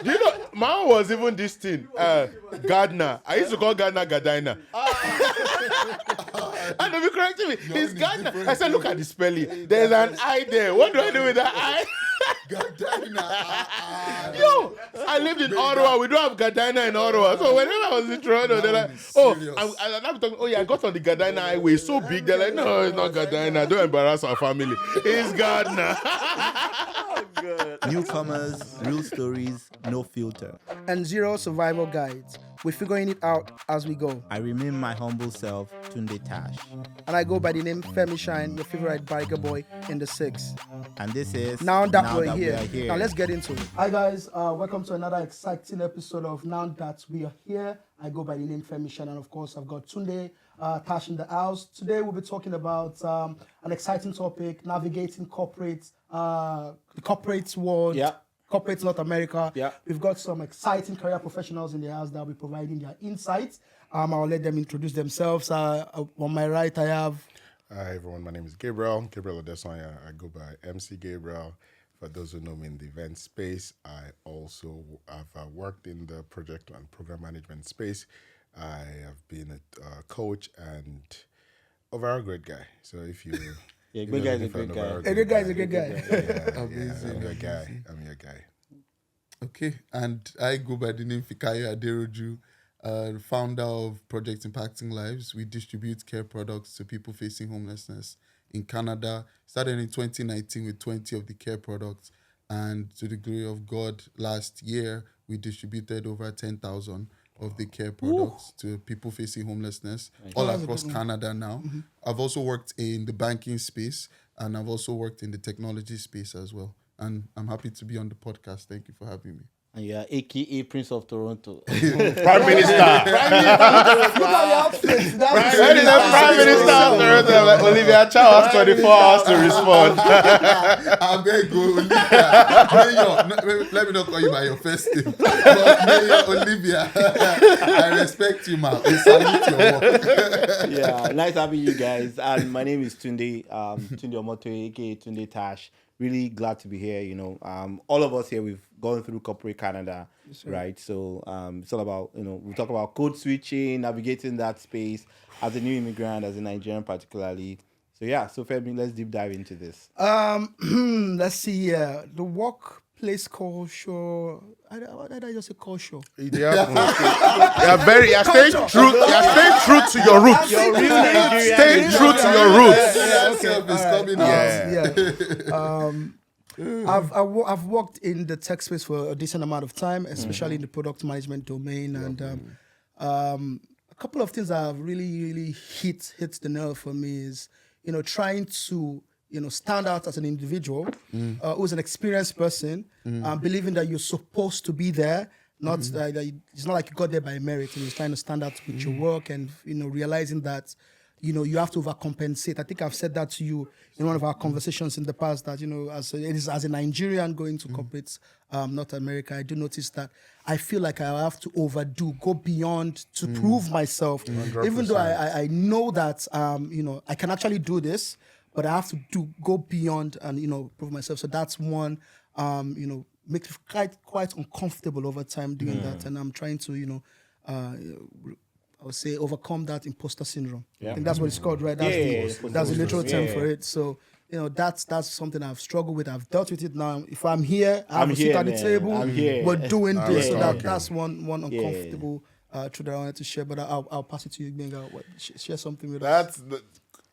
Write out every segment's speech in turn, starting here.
Do you know, mine was even this thing, Gardner. I used to call Gardner Gardiner. And they'll be correcting me. It's Gardner. I said, look at the spelling. There's an I there. What do I do with that I? Yo, I lived in Ottawa. We don't have Gardiner in Ottawa. So whenever I was in Toronto, they're like, I'm talking, I got on the Gardiner highway. So big. They're like, no, it's not Gardiner. Don't embarrass our family. It's Gardner. Newcomers, real stories, no filter. And zero survival guides. We're figuring it out as we go. I remain my humble self, TundeTASH. And I go by the name FemiShine, your favorite biker boy in the 6. And this is Now that we are here. here. Now let's get into it. Hi guys, welcome to another exciting episode of Now That We Are Here. I go by the name FemiShine, and of course I've got TundeTASH in the house. Today we'll be talking about an exciting topic, navigating corporate, the corporate world. Yeah. Corporate North America. Yeah. We've got some exciting career professionals in the house that will be providing their insights. I'll let them introduce themselves. On my right, I have... Hi, everyone. My name is Gabriel Odesanya. I go by MC Gabriel. For those who know me in the event space, I also have worked in the project and program management space. I have been a coach and overall great guy. So if you... Yeah, Gbenga is a great guy. A good guy is a good guy. I'm your guy. I'm your guy. Okay, and I go by the name Fikayo Aderoju, founder of Project Impacting Lives. We distribute care products to people facing homelessness in Canada. Started in 2019 with 20 of the care products, and to the glory of God, last year we distributed over 10,000 of the care products to people facing homelessness all across Canada now. Mm-hmm. I've also worked in the banking space, and I've also worked in the technology space as well. And I'm happy to be on the podcast. Thank you for having me. And you are AKA Prince of Toronto. Prime Minister. Look at the outfit. Prime Minister of Toronto. Olivia Chow has 24 hours to respond. I beg you, Olivia. Let me not call you by your first name. But Mayor Olivia, I respect you, man. I salute your work. Yeah, nice having you guys. And my name is Tunde, Tunde Omoto, aka TundeTASH. Really glad to be here. You know, all of us here, we've gone through corporate Canada, right? So it's all about, you know, we talk about code switching, navigating that space as a new immigrant, as a Nigerian particularly. So yeah, so Femi, let's deep dive into this. Let's see. The workplace culture. Did I just say culture? You're staying true to your roots. Staying true to your roots. I've worked in the tech space for a decent amount of time, especially in the product management domain, and a couple of things that have really hit the nerve for me is, you know, trying to, you know, stand out as an individual who's an experienced person, believing that you're supposed to be there. Not that it's not like you got there by merit, and you're trying to stand out with your work, and, you know, realizing that, you know, you have to overcompensate. I think I've said that to you in one of our conversations in the past, that, you know, as a Nigerian going to corporate North America, I do notice that I feel like I have to go beyond to prove myself, 100%. Even though I know that, you know, I can actually do this, but I have to go beyond and, you know, prove myself. So that's one, you know, makes me quite uncomfortable over time doing that. And I'm trying to, you know, I would say overcome that imposter syndrome. Yeah. I think that's what it's called, right? That's the literal term for it. So, you know, that's something I've struggled with. I've dealt with it now. If I'm here, I have a seat at the table. We're doing this. So that's one uncomfortable truth that I wanted to share. But I'll pass it to you, Gbenga. Share something with us.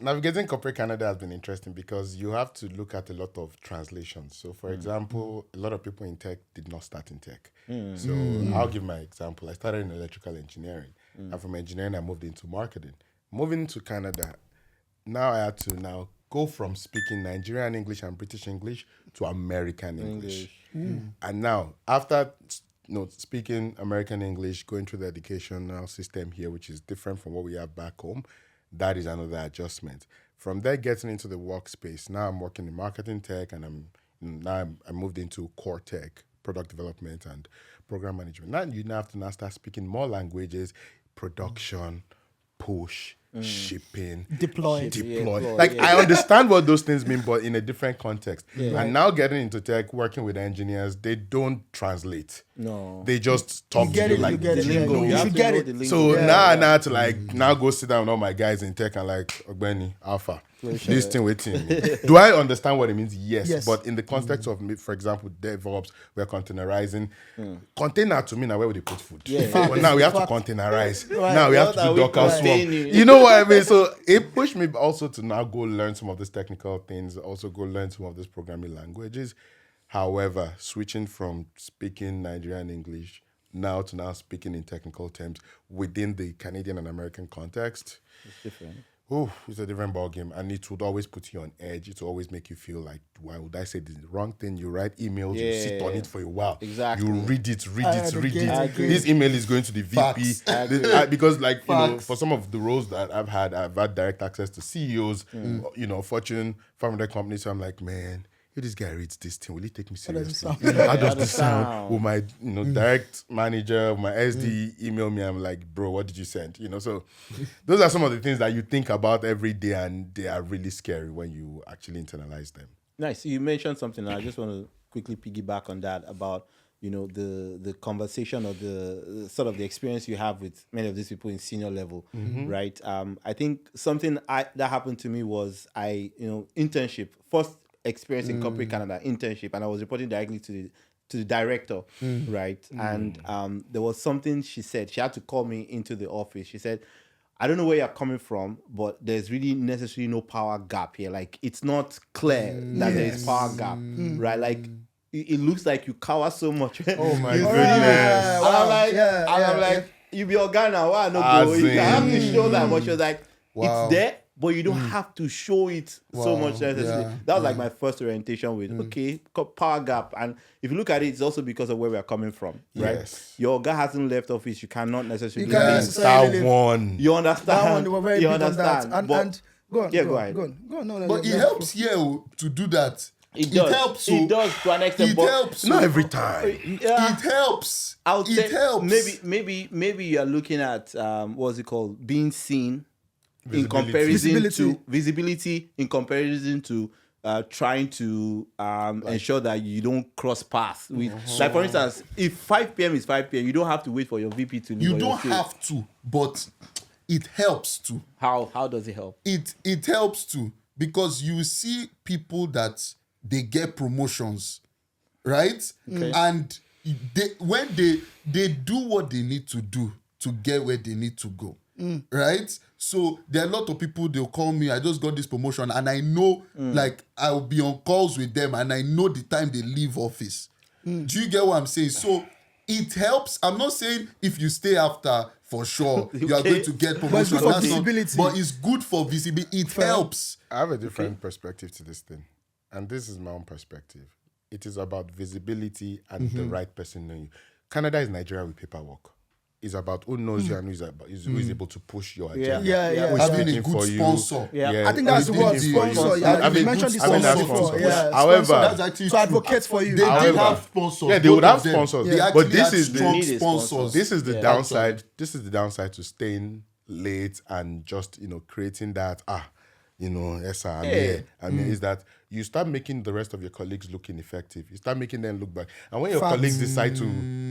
Navigating corporate Canada has been interesting because you have to look at a lot of translations. So, for example, a lot of people in tech did not start in tech. So I'll give my example. I started in electrical engineering. And from engineering, I moved into marketing. Moving to Canada, now I had to go from speaking Nigerian English and British English to American English. And now, after speaking American English, going through the educational system here, which is different from what we have back home, that is another adjustment. From there, getting into the workspace. Now I'm working in marketing tech, and I moved into core tech, product development and program management. Now you have to start speaking more languages, production, push, shipping, Deploy. Like I understand what those things mean, but in a different context. And now getting into tech, working with engineers, they don't translate. No. They just talk to you like you get it. lingo. You should get it. so now to now go sit down with all my guys in tech and like Ogbeni Alpha. This thing waiting. Do I understand what it means? Yes. But in the context of, for example, DevOps, we're containerizing. Container to me now where would they put food? But now we have to containerize. Now we have to do Docker Swarm. You know what I mean? So it pushed me also to now go learn some of these technical things, also go learn some of these programming languages. However, switching from speaking Nigerian English now to now speaking in technical terms within the Canadian and American context. It's different. Oh, it's a different ballgame, and it would always put you on edge. It will always make you feel like, why would I say the wrong thing? You write emails, you sit on it for a while. Exactly. You read it. I agree. This email is going to the Facts. VP. Because, like, you know, for some of the roles that I've had direct access to CEOs, you know, Fortune 500 companies. So I'm like, man, if this guy reads this thing, will he take me seriously? How does this sound? Will my direct manager, my SD email me? I'm like, bro, what did you send? You know, so those are some of the things that you think about every day, and they are really scary when you actually internalize them. Nice. You mentioned something, and I just want to quickly piggyback on that about, you know, the conversation or the sort of the experience you have with many of these people in senior level, right? I think something that happened to me was internship. First experience in corporate Canada, internship, and I was reporting directly to the director, right? And there was something she said. She had to call me into the office. She said, I don't know where you're coming from, but there's really necessarily no power gap here. Like, it's not clear that there is power gap, right? Like, it looks like you cower so much. Oh my You goodness. and I'm like, you be Ghana, why not go? You have to show that. But she was like, Wow. it's there, but you don't have to show it so much necessarily. Yeah. That was like my first orientation with, power gap. And if you look at it, it's also because of where we are coming from, right? Yes. Your guy hasn't left office. You cannot necessarily You can't do necessarily things. That one. You understand? That one, they were very you big on that. understand? And go on. Yeah, go ahead. Go on. No. But it helps here to do that. It does. helps. It does to an extent. It but helps. Not every time. It helps. I would say It helps. maybe you're looking at what's it called, being seen in Visibility. comparison to visibility in comparison to trying to ensure that you don't cross paths with, like, for instance, if 5 p.m. is 5 p.m., you don't have to wait for your VP to leave. You or your don't sales. have to, but it helps to. How does it help? It helps to, because you see people that they get promotions, right? Okay. And when they do what they need to do to get where they need to go, right? So there are a lot of people, they'll call me, I just got this promotion, and I know, like, I'll be on calls with them, and I know the time they leave office. Do you get what I'm saying? So it helps. I'm not saying if you stay after, for sure, you are going to get promotion. good for That's not- visibility. but it's good for visibility. It helps. I have a different perspective to this thing, and this is my own perspective. It is about visibility and the right person knowing you. Canada is Nigeria with paperwork. It's about who knows you and who is able to push your agenda. Yeah. Who is Having a speaking good for you. sponsor. Yeah. I think that's the word, Speaking for you. sponsor. Having You a mentioned good this sponsor sponsor to before. push. Yeah, However, sponsor. That's actually To advocate for you. They did However- have sponsors. Yeah, they would both have of them. sponsors. They But actually this had is the- strong Needed sponsors. sponsors. This is the Yeah. downside. This is the downside to staying late and just, creating that, yes, sir, I'm here. Is that you start making the rest of your colleagues look ineffective. You start making them look bad. And when your Facts. colleagues decide to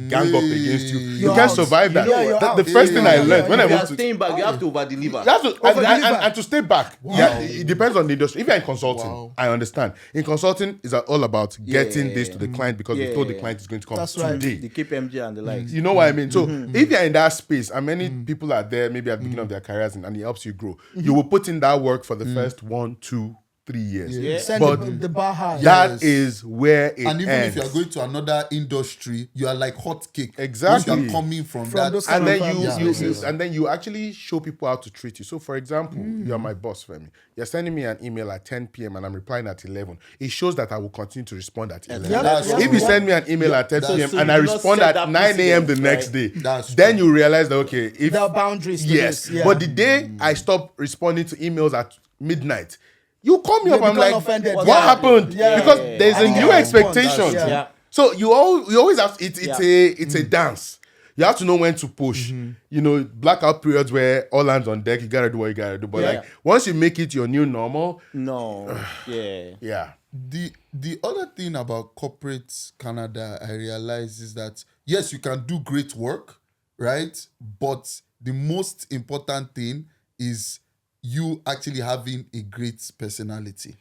gang up against you, you You're can't out. survive that. You're The out. first thing I Yeah. learned when I If you are moved to... staying back, you have to over deliver. You have to, and to stay back. Wow. Yeah, it depends on the industry. If you're in consulting, Wow. I understand. In consulting, it's all about getting this to the client because we told the Yeah. client is going to come That's right. today. The KPMG and the likes. You know what I mean? So if you're in that space, and many people are there, maybe at the beginning of their careers, and it helps you grow, you will put in that work for the first 1, 2, 3 years. Yeah. Send But the bar high. that Yes. is where it And even ends. if you are going to another industry, you are like hot cake. Exactly. Once you are coming from that. those and then Yeah. and then you actually show people how to treat you. So, for example, you're my boss, Femi. You're sending me an email at 10 p.m. and I'm replying at 11. It shows that I will continue to respond at 11. Yeah, That's If you send me an email at 10 p.m. So and you I do not respond set at that 9 a.m. the precedent, next right? day, That's then true. you realize that, okay, if There are boundaries to yes, this. Yeah. but the day I stop responding to emails at midnight, you call me up. I'm become like, offended. what Yeah. happened? Yeah. Because Yeah. there's I a think new I respond. expectation. Yeah. Yeah. So you always have it's a dance. You have to know when to push. You know, blackout periods where all hands on deck, you gotta do what you gotta do. But like once you make it your new normal, yeah. The other thing about corporate Canada, I realize is that yes, you can do great work, right? But the most important thing is you actually having a great personality.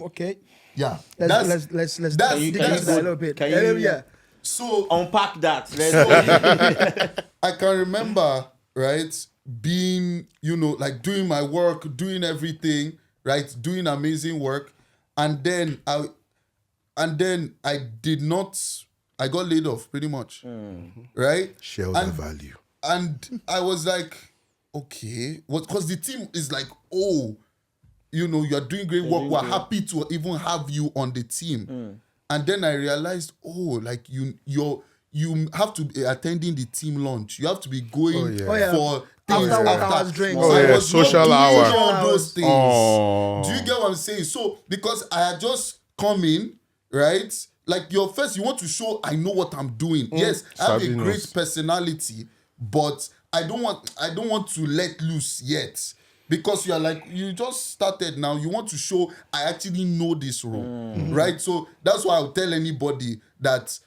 Okay. Yeah. Let's dig into that a little bit. So unpack that. I can remember, right, being, you know, like doing my work, doing everything, right, doing amazing work, and then I got laid off pretty much, right? Shareholder value. And I was like, okay, because the team is like, oh, you know, you're doing great work. We're happy to even have you on the team. And then I realized, oh, like you have to be attending the team lunch. You have to be going for things after drinks. Social hour. All those things. Oh. Do you get what I'm saying? So because I had just come in, right? Like you want to show I know what I'm doing. Yes, I have a great personality, but I don't want to let loose yet. Because you just started now, you want to show I actually know this role, right? So that's why I'll tell anybody that,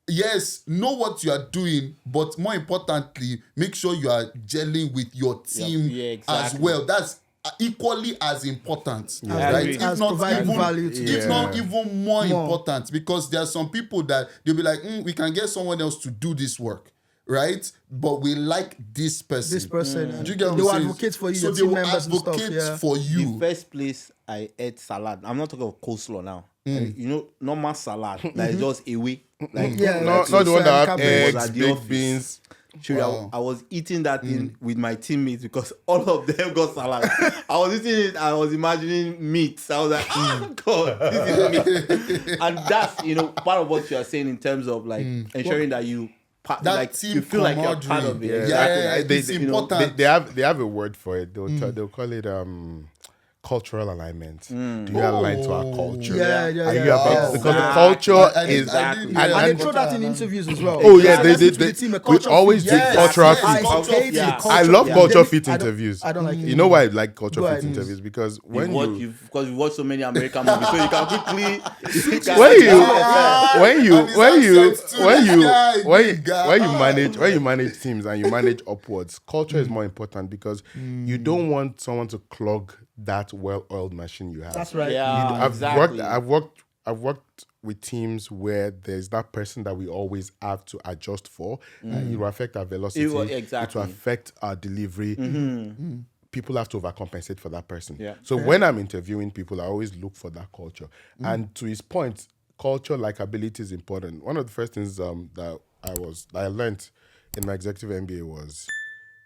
yes, know what you are doing, but more importantly, make sure you are gelling with your team as well. That's equally as important, right? If not even more important, because there are some people that they'll be like, we can get someone else to do this work. Right, but we like this person. Do you get what I'm saying? They will advocate for you. So they will advocate for you. The first place I ate salad. I'm not talking of coleslaw now. You know, normal salad. That is just away. Like not the one that have eggs, baked beans. Wow. I was eating that thing with my teammates because all of them got salad. I was eating it. I was imagining meat. I was like, oh God, this is meat. And that's, you know, part of what you are saying in terms of like ensuring that you. You feel like you're part of it. It's important. They have a word for it. They'll call it cultural alignment. Do you align to our culture? Because the culture is and they throw that in interviews as well. Oh yeah, we always do cultural fit. I love culture fit interviews. I don't like it. You know why I like culture fit interviews? Because because you watch so many American movies, so you can quickly when you manage teams and you manage upwards, culture is more important because you don't want someone to clog that well-oiled machine you have. That's right. Yeah, I've worked with teams where there's that person that we always have to adjust for. It will affect our velocity. It will affect our delivery. People have to overcompensate for that person. So when I'm interviewing people, I always look for that culture. And to his point, culture, likability is important. One of the first things that I learned in my executive MBA was,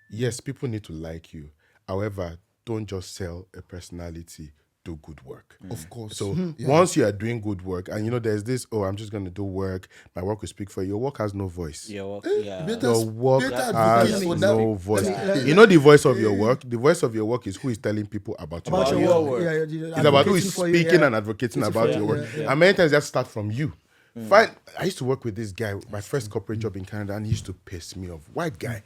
yes, people need to like you. However, don't just sell a personality, do good work. Of course. So once you are doing good work, and you know there's this, I'm just going to do work, my work will speak for you. Your work has no voice. Your work has no voice. You know the voice of your work? The voice of your work is who is telling people about your work. It's about who is speaking and advocating about your work. And many times that start from you. Fine. I used to work with this guy, my first corporate job in Canada, and he used to piss me off. White guy.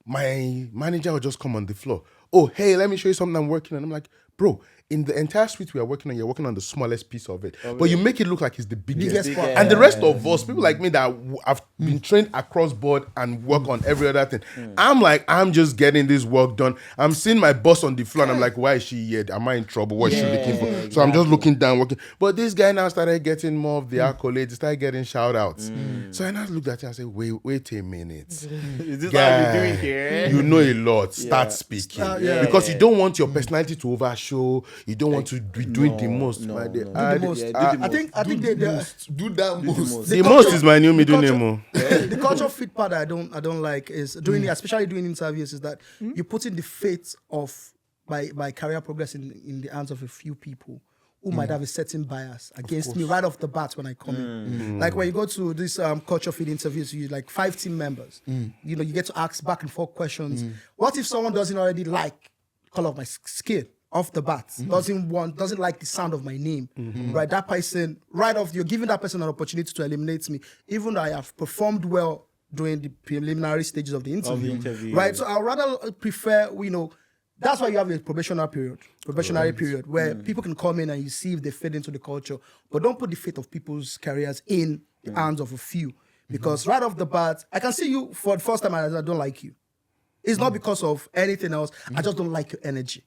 My manager would just come on the floor. Oh, hey, let me show you something I'm working on. I'm like, bro, in the entire suite we are working on, you're working on the smallest piece of it. But you make it look like it's the biggest part. And the rest of us, people like me that have been trained across board and work on every other thing. I'm like, I'm just getting this work done. I'm seeing my boss on the floor and I'm like, why is she here? Am I in trouble? What is she looking for? Exactly. So I'm just looking down, working. But this guy now started getting more of the accolades, started getting shout outs. So I now looked at him and said, wait a minute. Is this guy, what we're doing here? You know a lot. Start speaking. Because you don't want your personality to overshow. You don't want to be doing the most. I think they do that most. The most is my new middle name. The culture fit part I don't like is doing especially doing interviews is that you put in the fate of my career progress in the hands of a few people who might have a certain bias against me right off the bat when I come in. Like when you go to this culture fit interviews, you like 5 team members. You know, you get to ask back and forth questions. What if someone doesn't already like color of my skin? Off the bat, doesn't like the sound of my name, right? That person, right off, you're giving that person an opportunity to eliminate me, even though I have performed well during the preliminary stages of the interview. Right. So I'd rather prefer, that's why you have a probationary period where people can come in and you see if they fit into the culture, but don't put the fate of people's careers in the hands of a few. Because right off the bat, I can see you for the first time and I don't like you. It's not because of anything else. I just don't like your energy.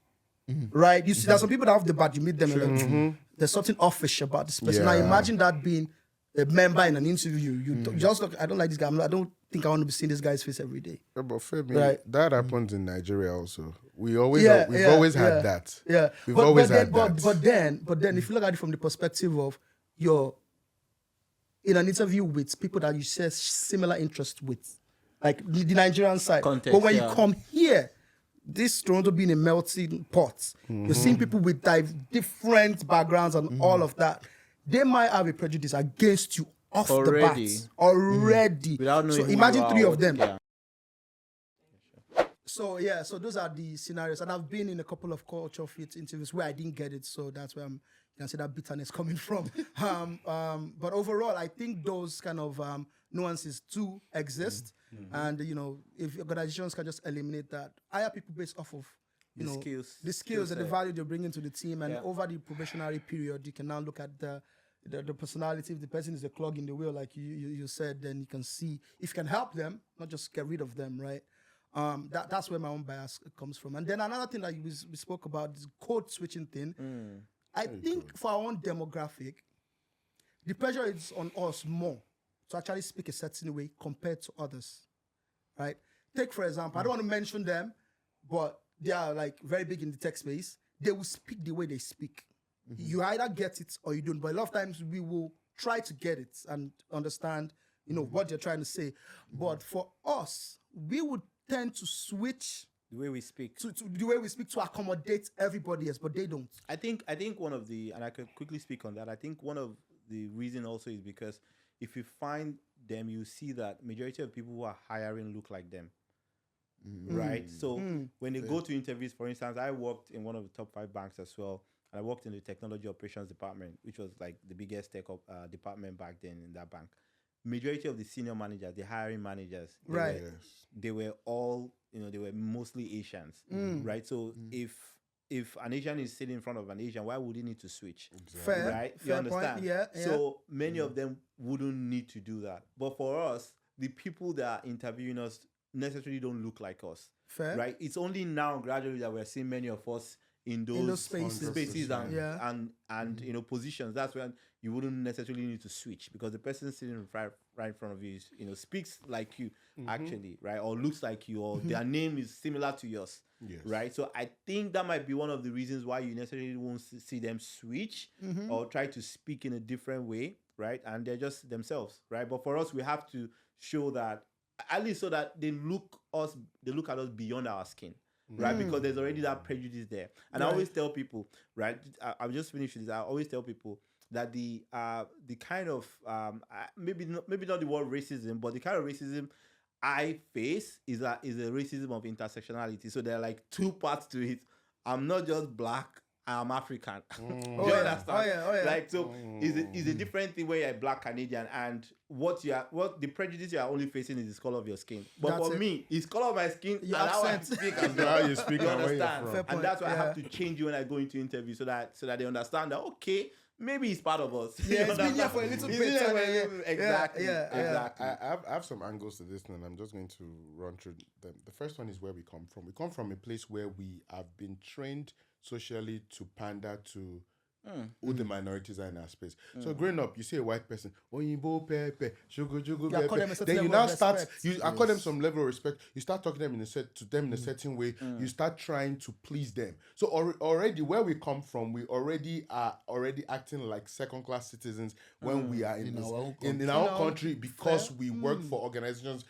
Right? You see, there's some people that off the bat, you meet them and there's something offish about this person. Now imagine that being a member in an interview. You just look, I don't like this guy. I don't think I want to be seeing this guy's face every day. Yeah, but Femi, Right. that happens in Nigeria also. We've always had that. Yeah. We've always had but that. But then if you look at it from the perspective of you're in an interview with people that you share similar interest with, like the Nigerian side. Context, but when you come here, this Toronto being a melting pot, you're seeing people with different backgrounds and all of that. They might have a prejudice against you off the bat already. Without knowing So who imagine you 3 are, of them. yeah. So so those are the scenarios, and I've been in a couple of culture fit interviews where I didn't get it, so that's where you can see that bitterness coming from. But overall, I think those kind of nuances do exist, and if organizations can just eliminate that, hire people based off of the skills and the value they bring into the team, and over the probationary period, you can now look at the personality. If the person is a clog in the wheel, like you said, then you can see if you can help them, not just get rid of them, right? That's where my own bias comes from. And then another thing that we spoke about is code switching thing. I think for our own demographic, the pressure is on us more to actually speak a certain way compared to others, right? Take, for example, I don't want to mention them, but they are like very big in the tech space. They will speak the way they speak. You either get it or you don't. But a lot of times we will try to get it and understand, what they're trying to say. But for us, we would tend to switch The way we speak. to the way we speak to accommodate everybody else, but they don't. I think one of the, and I can quickly speak on that. I think one of the reason also is because if you find them, you see that majority of people who are hiring look like them. Right? So when they go to interviews, for instance, I worked in one of the top 5 banks as well. And I worked in the technology operations department, which was like the biggest tech department back then in that bank. Majority of the senior managers, the hiring managers, they were all, they were mostly Asians, right? So if an Asian is sitting in front of an Asian, why would he need to switch? Fair, right? You fair understand? point. Yeah. So many of them wouldn't need to do that. But for us, the people that are interviewing us necessarily don't look like us. Fair. Right? It's only now gradually that we're seeing many of us in those spaces and positions. That's when you wouldn't necessarily need to switch, because the person sitting right in front of you is, speaks like you actually, right, or looks like you, or their name is similar to yours, right? So I think that might be one of the reasons why you necessarily won't see them switch or try to speak in a different way, right? And they're just themselves, right? But for us, we have to show that, at least so that they look at us beyond our skin. Right, because there's already that prejudice there, and I always tell people, right? I'll just finish this. I always tell people that the kind of maybe not the word racism, but the kind of racism I face is a racism of intersectionality. So there are like 2 parts to it. I'm not just black, I'm African. Do you understand? Oh yeah. Like, so is a different thing where you're black Canadian, and what the prejudice you are only facing is the color of your skin. But for me, it's color of my skin and how I speak as well. How you speak You and where you're understand? from. And that's why I have to change you when I go into interview, so that they understand that, okay, maybe it's part of us. Yeah, it's been here for a little bit. Exactly. I have some angles to this, and I'm just going to run through them. The first one is where we come from. We come from a place where we have been trained socially to pander to who the minorities are in our space. So growing up, you see a white person, Oyinbo pepe, shugo pepe. Then you now start, accord them some level of respect. You start talking them in a certain way. You start trying to please them. So already where we come from, we already are acting like second-class citizens when we are in our own country, because we work for organizations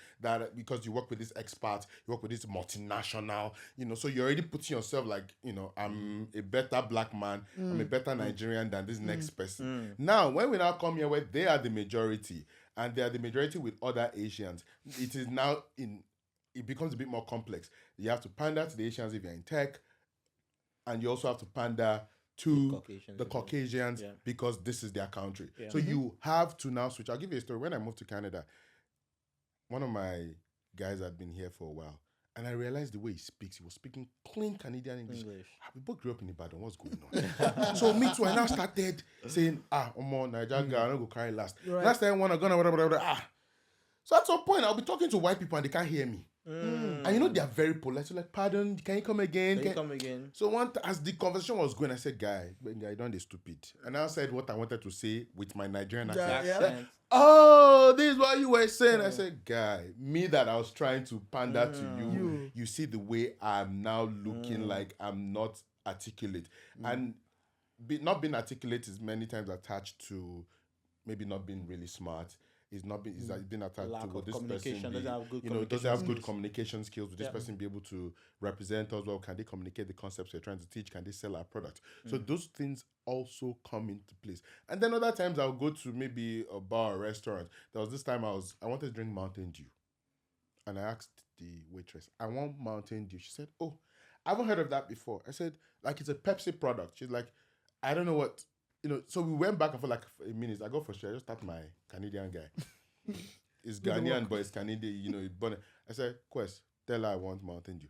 because you work with this expert, you work with this multinational, so you're already putting yourself like, I'm a better black man, I'm a better Nigerian than this next person. Now, when we now come here where they are the majority, and they are the majority with other Asians, it becomes a bit more complex. You have to pander to the Asians if you're in tech, and you also have to pander to the Caucasians because this is their country. So you have to now switch. I'll give you a story. When I moved to Canada, one of my guys had been here for a while, and I realized the way he speaks, he was speaking clean Canadian English. We both grew up in Ibadan. What's going on? So me too. I now started saying, I'm on Nigerian guy. I don't go carry last. Right. Last time I gonna whatever. So at some point, I'll be talking to white people and they can't hear me. And you know they are very polite. So like, pardon, can you come again? Can you come again? So as the conversation was going, I said, guy, Gbenga, you don't be stupid. And I said what I wanted to say with my Nigerian accent. Yeah. Oh, this is what you were saying. I said, guy, me that I was trying to pander to you see the way I'm now looking like I'm not articulate. And not being articulate is many times attached to maybe not being really smart. It's been attached Lack to what of this communication, person doesn't have good doesn't have good communication skills. Will this person be able to represent us well? Can they communicate the concepts we're trying to teach? Can they sell our product? So those things also come into place. And then other times I'll go to maybe a bar or restaurant. There was this time I wanted to drink Mountain Dew. And I asked the waitress, I want Mountain Dew. She said, oh, I haven't heard of that before. I said, like, it's a Pepsi product. She's like, I don't know what. So we went back and for like a minute. I got frustrated. I just tapped my Canadian guy. It's Ghanaian, but it's Canadian, I said, Quest, tell her I want Mountain Dew.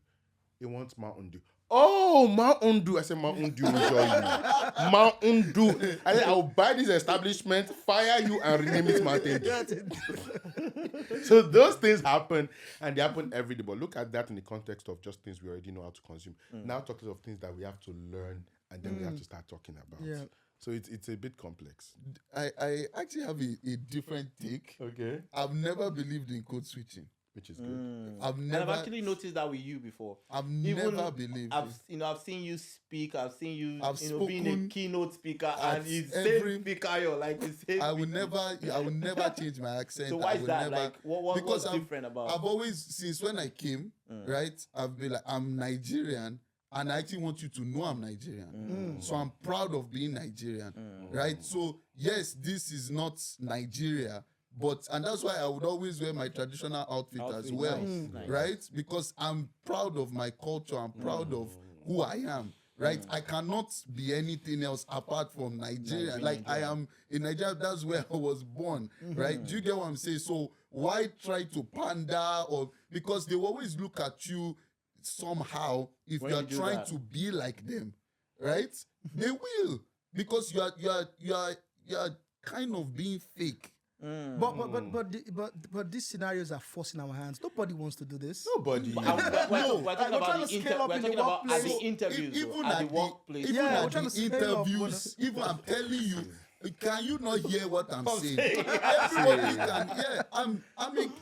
He wants Mountain Dew. Oh, Mountain Dew. I said, Mountain Dew will join you. Mountain Dew. I said, I'll buy this establishment, fire you, and rename it Mountain Dew. So those things happen, and they happen every day. But look at that in the context of just things we already know how to consume. Now talking of things that we have to learn, and then we have to start talking about. Yeah. So it's a bit complex. I actually have a different take. Okay. I've never believed in code switching. Which is good. I've And never I've actually noticed that with you before. I've never believed it. I've seen you speak. I've seen you, I've being a spoken keynote speaker, at and you every- say Fikayo like you say. I will never change my accent. So why I is will that? never, Like, what's different about? I've always, since when I came, right, I've been like, I'm Nigerian, and I actually want you to know I'm Nigerian. So I'm proud of being Nigerian, right? So yes, this is not Nigeria, and that's why I would always wear my traditional outfit as well, nice. right? Because I'm proud of my culture. I'm proud of who I am. Right, I cannot be anything else apart from Nigeria. Like I am in Nigeria, that's where I was born. Right? Do you get what I'm saying? So why try to pander because they will always look at you somehow if When you are you do trying that. to be like them, right? They will because you are kind of being fake. But these scenarios are forcing our hands. Nobody wants to do this. Nobody. We're talking we're about trying to scale up in the workplace. at the interviews, Even at the at workplace. even Yeah, we're at trying the to scale up, interviews, even I'm telling you, can you not hear what I'm saying? saying. Everybody can. Yeah,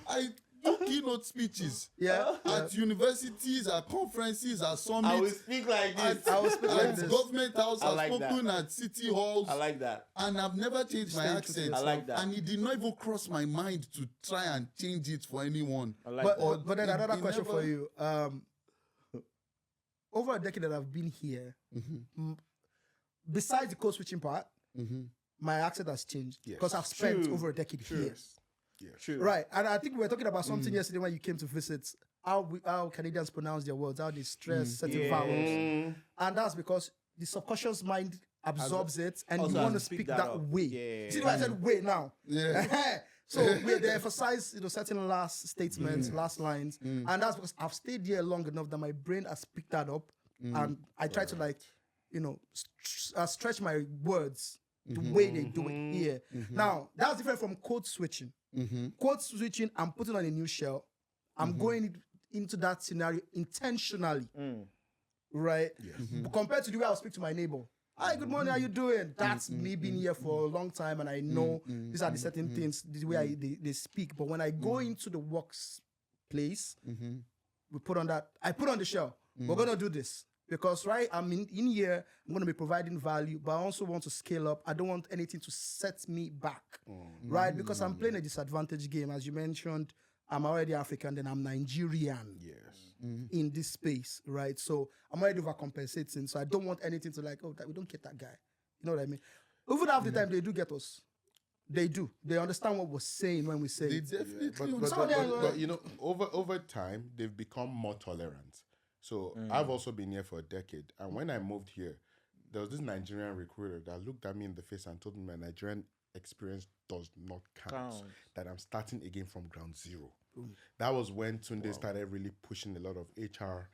I do keynote speeches. Yeah. At universities, at conferences, at I will summits, speak like this. I will speak like at this. government house, I I've like spoken at city halls, I like that. and I've never changed my Stay true to accent. yourself. I like that. And it did not even cross my mind to try and change it for anyone. I like But, that. but then It- another it question never- for you. Over a decade that I've been here, besides the code switching part, my accent has changed Yes. because I've spent True. over a decade here. True. Right, and I think we were talking about something yesterday when you came to visit. How Canadians pronounce their words, how they stress certain vowels, and that's because the subconscious mind absorbs it, and Also you want to has to speak pick that, that up. way. Yeah. See why I said way now? Yeah. So they emphasize certain last statements, last lines, and that's because I've stayed here long enough that my brain has picked that up, and I try to stretch my words the way they do it here. Now that's different from code switching. Code switching, I'm putting on a new shell. I'm going into that scenario intentionally, right? Compared to the way I'll speak to my neighbor. Hi, good morning. How you doing? That's me being here for a long time, and I know these are the certain things, the way they speak. But when I go into the workplace, we put on that. I put on the shell. We're gonna do this because I'm in here. I'm gonna be providing value, but I also want to scale up. I don't want anything to set me back, right? Because I'm playing a disadvantage game, as you mentioned. I'm already African, then I'm Nigerian. Yes. In this space, right? So I'm already overcompensating. So I don't want anything to we don't get that guy. You know what I mean? Even half the time they do get us. They do. They understand what we're saying when we say They it. definitely But over time, they've become more tolerant. So I've also been here for a decade. And when I moved here, there was this Nigerian recruiter that looked at me in the face and told me my Nigerian experience does not count. That I'm starting again from ground zero. That was when Tunde started really pushing a lot of HR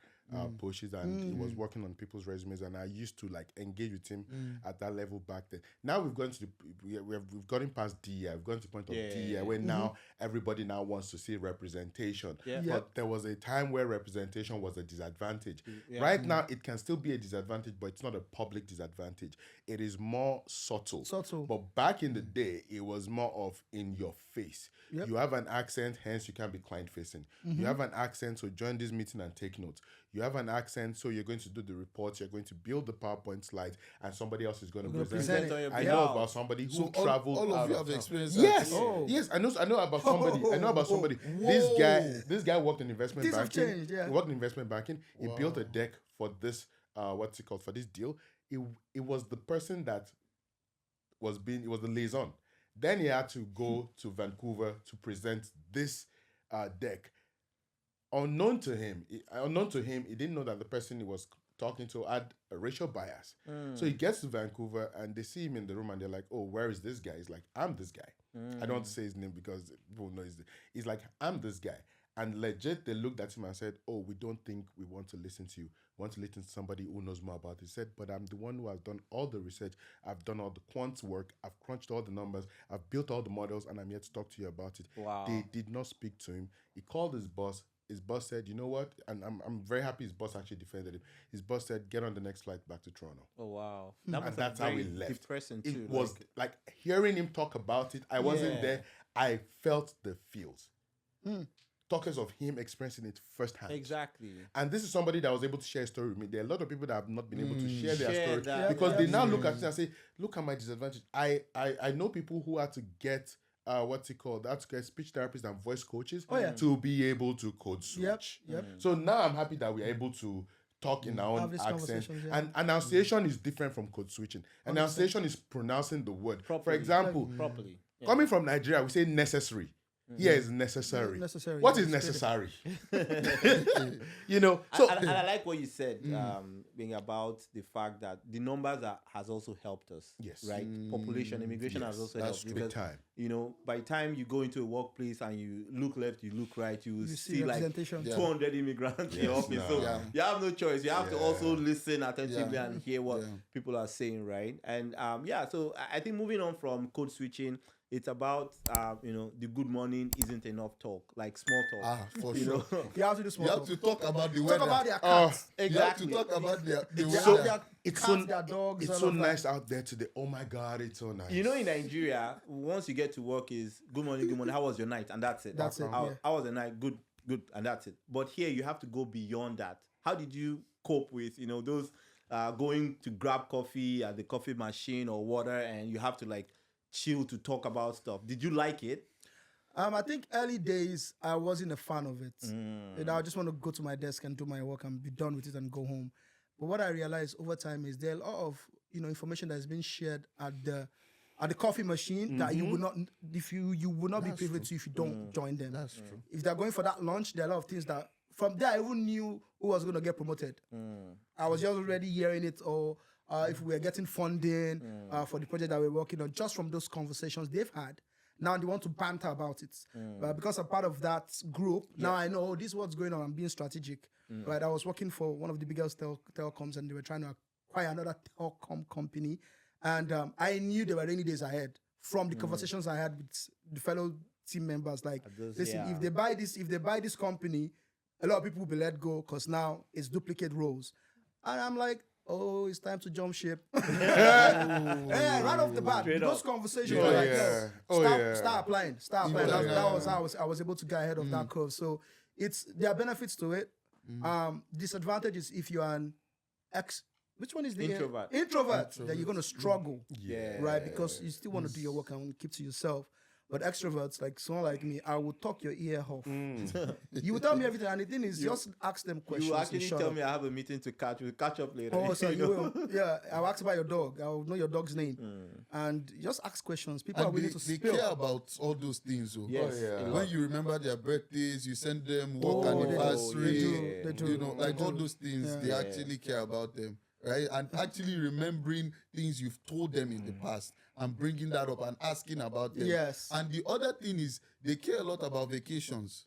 pushes, and he was working on people's resumes, and I used to like engage with him at that level back then. Now we've gone to we've gotten past DEI, we've gone to the point of DEI where now everybody now wants to see representation. But there was a time where representation was a disadvantage. Right now it can still be a disadvantage, but it's not a public disadvantage. It is more subtle. But back in the day, it was more of in your face. You have an accent, hence you can't be client facing. You have an accent, so join this meeting and take notes. You have an accent, so you're going to do the reports, you're going to build the PowerPoint slides, and somebody else is going to present it. I know about somebody who traveled. All of you have experienced that. Yes, yes, I know about somebody. I know about somebody. This guy worked in investment banking. He worked in investment banking. He built a deck for this. What's it called, for this deal? It was the person that was being. It was the liaison. Then he had to go to Vancouver to present this deck. Unknown to him, he didn't know that the person he was talking to had a racial bias. So he gets to Vancouver and they see him in the room and they're like, "Oh, where is this guy?" He's like, "I'm this guy." I don't want to say his name because people know he's like, "I'm this guy." And legit, they looked at him and said, "Oh, we don't think we want to listen to you. We want to listen to somebody who knows more about it." He said, "But I'm the one who has done all the research. I've done all the quant work. I've crunched all the numbers. I've built all the models, and I'm here to talk to you about it." Wow. They did not speak to him. He called his boss. His boss said, "You know what?" And I'm very happy his boss actually defended him. His boss said, "Get on the next flight back to Toronto." Oh, wow. And that's how we left. Depressing it too. was like hearing him talk about it. I wasn't there. I felt the feels. Talkers of him experiencing it firsthand. Exactly. And this is somebody that was able to share a story with me. There are a lot of people that have not been able to share their story because they now look at it and say, "Look at my disadvantage." I know people who had to get what's it called? That's speech therapists and voice coaches to be able to code switch. So now I'm happy that we're able to talk in our own accent. And enunciation is different from code switching. Enunciation is pronouncing the word. Properly. For example, properly. Coming from Nigeria, we say necessary. Here is necessary. What is necessary? You know. So and I like what you said, being about the fact that the numbers has also helped us. Yes. Right. Population, immigration has also helped big because time. you know, by the time you go into a workplace and you look left, you look right, you see like 200 immigrants in your office. So you have no choice. You have to also listen attentively and hear what people are saying, right? And so I think moving on from code switching, it's about the good morning isn't enough talk, like small talk. For sure. You have to do small talk. You have to talk about the weather. Talk about their cats. Exactly. You have to talk about their weather. Their dogs. It's so nice out there today. Oh my God, it's so nice. You know, in Nigeria, once you get to work is good morning, how was your night? And that's it. That's it. How was the night? Good, and that's it. But here you have to go beyond that. How did you cope with, those going to grab coffee at the coffee machine or water and you have to like chill to talk about stuff? Did you like it? I think early days I wasn't a fan of it. I just want to go to my desk and do my work and be done with it and go home. But what I realized over time is there are a lot of information that has been shared at the coffee machine that you will not you will not be privy to if you don't join them. That's true. If they're going for that lunch, there are a lot of things that from there I even knew who was going to get promoted. I was just already hearing it, or if we were getting funding for the project that we're working on, just from those conversations they've had. Now they want to banter about it. Because I'm part of that group, now I know this is what's going on. I'm being strategic. Right? I was working for one of the biggest telecoms and they were trying to acquire another telecom company. And I knew there were rainy days ahead from the conversations I had with the fellow team members. Like, listen, if they buy this company, a lot of people will be let go because now it's duplicate roles. And I'm like, oh, it's time to jump ship. Right off the bat, those conversations were like, start applying. That was how I was able to get ahead of that curve. So there are benefits to it. Disadvantages if you're an which one is the introvert? Then you're going to struggle, right? Because you still want to do your work and keep to yourself. But extroverts, like someone like me, I will talk your ear off. You will tell me everything, and the thing is, just ask them questions. You actually tell me I have a meeting to catch. We'll catch up later. Oh, so you will. Yeah, I'll ask about your dog. I'll know your dog's name, and just ask questions. People are willing to they spill. care about all those things. Oh. Yes. When you remember their birthdays, you send them work anniversary. They do. Like all those things, they actually care about them. Right, and actually remembering things you've told them in the past and bringing that up and asking about them. Yes. And the other thing is they care a lot about vacations.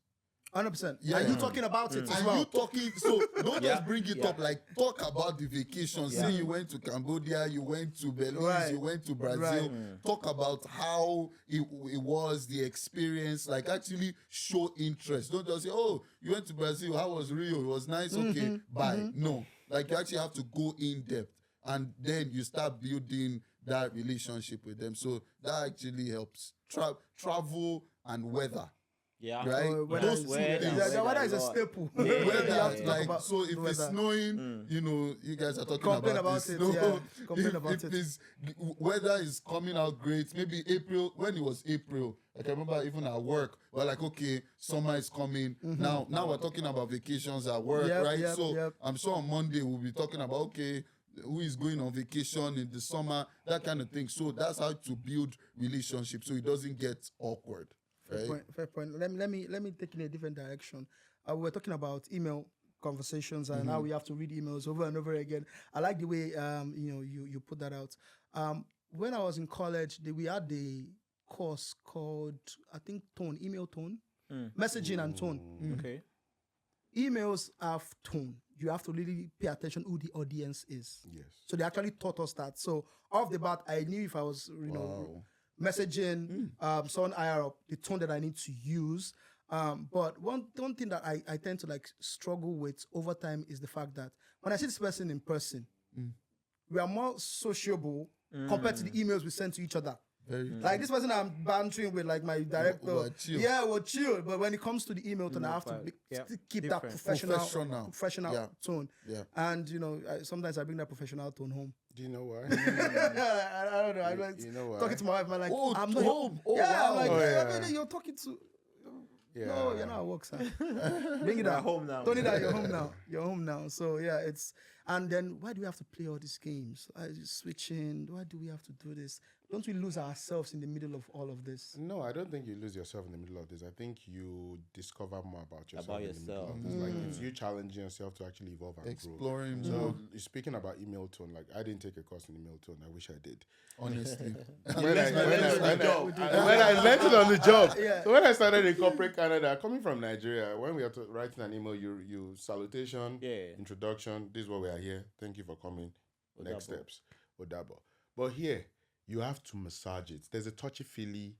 100%. Yeah. And you talking about it as And well. you talking, so don't Yeah. just bring it Yeah. up, like talk about the vacation. Say you went to Cambodia, you went to Belize, Right. you went to Brazil. Right. Talk about how it was, the experience, like actually show interest. Don't just say, oh, you went to Brazil, how was Rio? It was nice, okay, bye. No, like you actually have to go in depth. And then you start building that relationship with them. So that actually helps. Travel and weather. Yeah. Right? Weather Those is, two weather, things. the weather is a Lord. staple. Yeah. You have Weather, to talk like, about so if the it's weather. snowing, you know, you guys are talking Complain about about the it, snow. yeah. Complain about if it. it's weather is coming out great, maybe April, when it was April, like I remember even at work, we're like, okay, summer is coming. Now we're talking about vacations at work, Yep, right? yep, So yep. I'm sure on Monday we'll be talking about, okay, who is going on vacation in the summer, that kind of thing. So that's how to build relationships so it doesn't get awkward. Right? Fair point. Let me take in a different direction. We were talking about email conversations and how we have to read emails over and over again. I like the way you put that out. When I was in college, we had the course called, I think, email tone, messaging and tone. Okay. Emails have tone. You have to really pay attention who the audience is. Yes. So they actually taught us that. So off the bat, I knew if I was, messaging someone higher up, the tone that I need to use. But one thing that I tend to like struggle with over time is the fact that when I see this person in person, we are more sociable compared to the emails we send to each other. Like this person I'm bantering with, like my director. We're chill. Yeah, we're chill. But when it comes to the email tone, I have to still keep that Professional. professional tone. Yeah. And sometimes I bring that professional tone home. Do you know why? I don't know. I'm like You know why? talking to my wife. I'm like, Oh, I'm not home. Oh, yeah, wow. I'm like, Oh, yeah. yeah. You're talking to. Yeah. No, you're not at work, sir. Bring it You're out. home now. Don't need that. You're home now. You're home now. So yeah, it's and then why do we have to play all these games? Switching. Why do we have to do this? Don't we lose ourselves in the middle of all of this? No, I don't think you lose yourself in the middle of this. I think you discover more about yourself. About in the middle of yourself. this. Like it's you challenging yourself to actually evolve and Exploring grow. more. So speaking about email tone, like I didn't take a course in email tone. I wish I did. Honestly. When I learned it on the job. Yeah. So when I started in corporate Canada, coming from Nigeria, when we are writing an email, you salutation, introduction. This is what we are here. Thank you for coming. Next steps. Odabo. But here, you have to massage it. There's a touchy-feely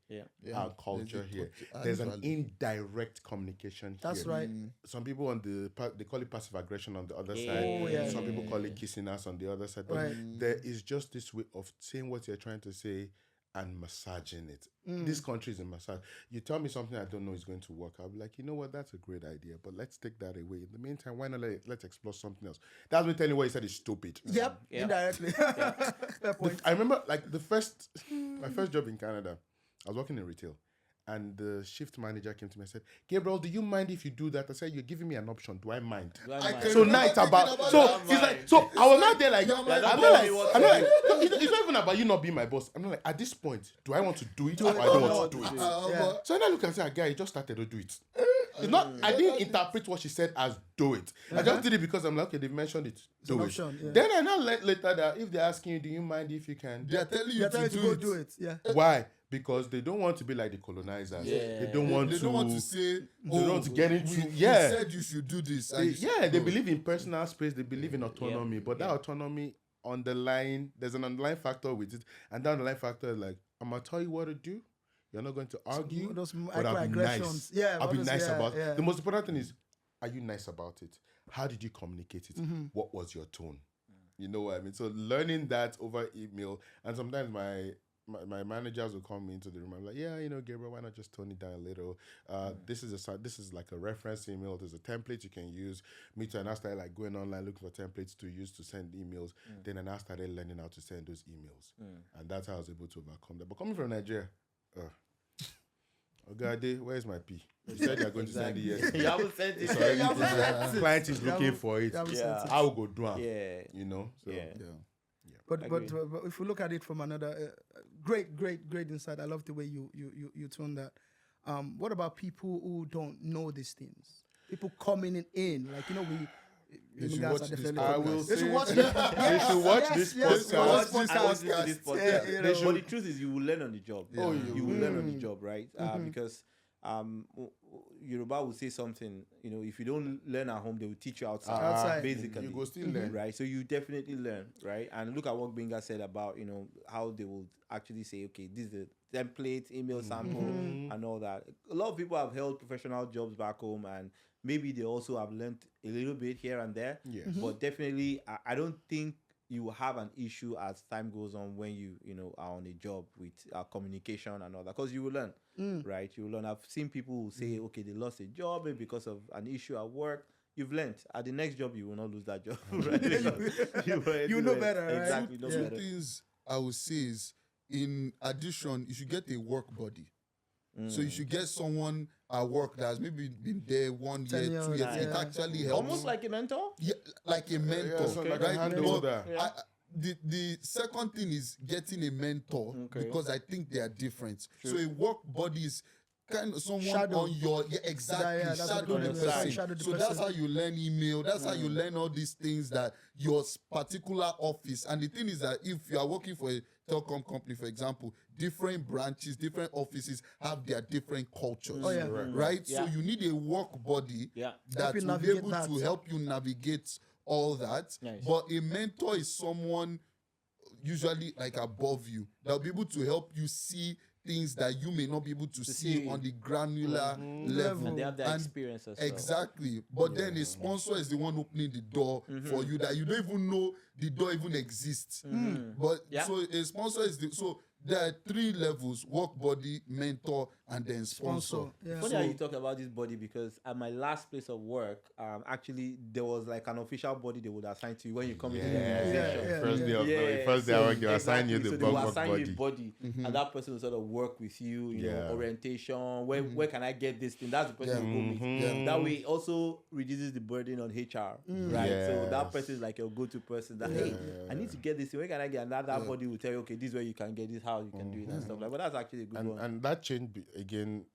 culture here. There's an indirect communication here. That's right. Some people they call it passive aggression on the other Yeah. side. Oh, yeah. Some people call it kissing us on the other side. But Right. there is just this way of saying what you're trying to say and massaging it. This country is a massage. You tell me something I don't know is going to work. I'll be like, you know what, that's a great idea, but let's take that away. In the meantime, why not let's explore something else? That's me telling you what he said is stupid. Yep. Indirectly. Fair point. I remember like my first job in Canada, I was working in retail. And the shift manager came to me and said, Gabriel, do you mind if you do that? I said, you're giving me an option. Do I mind? So now it's about he's like, so I was not there like, I'm not like, it's not even about you not being my boss. I'm not like, at this point, do I want to do it or I don't want to do it? So then I look and say, guy, he just started to do it. It's not, I didn't interpret what she said as do it. I just did it because I'm like, okay, they've mentioned it. Do it. Option, yeah. Then I now later that if they're asking you, do you mind if you can? They're telling you You're trying to to go do it. Yeah. Why? Because they don't want to be like the colonizers. Yeah. They don't want They to. don't want to say, They don't want to get into. we Yeah. said you should do this. They, they believe in personal space. They believe in autonomy. But that autonomy underlying, there's an underlying factor with it, and that underlying factor is like, I'm gonna tell you what to do. You're not going to argue. Those but I'll be nice. microaggressions. Yeah, I'll be all nice those- about it. yeah. The most important thing is, are you nice about it? How did you communicate it? What was your tone? You know what I mean? So learning that over email, and sometimes my managers will come into the room. I'm like, yeah, Gabriel, why not just tone it down a little? This is like a reference email. There's a template you can use. Me too, and I started like going online looking for templates to use to send emails. Then I started learning how to send those emails, and that's how I was able to overcome that. But coming from Nigeria, Ogade, where's my P? You said you're going to send it yesterday. You haven't sent it. It's already client is looking for it. Yeah. I will go do it. Yeah. So Yeah. But if we look at it from another great insight, I love the way you tone that. What about people who don't know these things? People coming in, like we. They should guys watch are this definitely I coming. will They say should watch they should watch this podcast. This podcast. Yeah, But the truth is, you will learn on the job. Oh, you will learn on the job, right? Because Yoruba will say something, if you don't learn at home, they will teach you outside. Outside. Basically. You go still learn. Right. So you definitely learn, right? And look at what Gbenga said about, how they will actually say, okay, this is the template, email sample, and all that. A lot of people have held professional jobs back home, and maybe they also have learned a little bit here and there. Yes. But definitely, I don't think you will have an issue as time goes on when you are on a job with communication and all that, because you will learn, right? You will learn. I've seen people who say, okay, they lost a job maybe because of an issue at work. You've learned. At the next job, you will not lose that job. Right? You know better, right? Exactly. Know Two better. things I would say is, in addition, you should get a work buddy. So you should get someone at work that's maybe been there 1 year, 2 years. Yeah. It actually helps. Almost like a mentor. Yeah, like a mentor, Yeah, so like a right? handholder. But the second thing is getting a mentor, because I think they are different. So a work buddy is kind of someone Shadow. on your exactly Yeah, that's shadow what the it is. person. Shadow the So person. that's how you learn email. That's how you learn all these things that your particular office. And the thing is that if you are working for a telecom company, for example, different branches, different offices have their different cultures. Oh, yeah. Right? Yeah. So you need a work buddy Yeah. that Help you will be navigate able that. to help you navigate all that. Nice. But a mentor is someone usually like above you that'll be able to help you see things that you may not be able to see see. on the granular level. And they have that And experience as well. exactly. But then a sponsor is the one opening the door for you that you don't even know the door even exists. But Yeah. so a sponsor is so there are 3 levels: work buddy, mentor, and then sponsor. Sponsor, yeah. Funny how you talk about this body, because at my last place of work, actually there was like an official body they would assign to you when you come into the organization. Yeah. First day of first day I work, you assign you the so they will work assign you a body. body, and that person will sort of work with you, Yeah. orientation. Where can I get this thing? That's the person Yeah. you go with. Yeah. That way, it also reduces the burden on HR, right? So that Yes. person is like your go-to person. That hey, I need to get this thing. Where can I get? And that body will tell you, okay, this is where you can get this, how you can do it, and stuff like. But that's actually a good one. And that changed again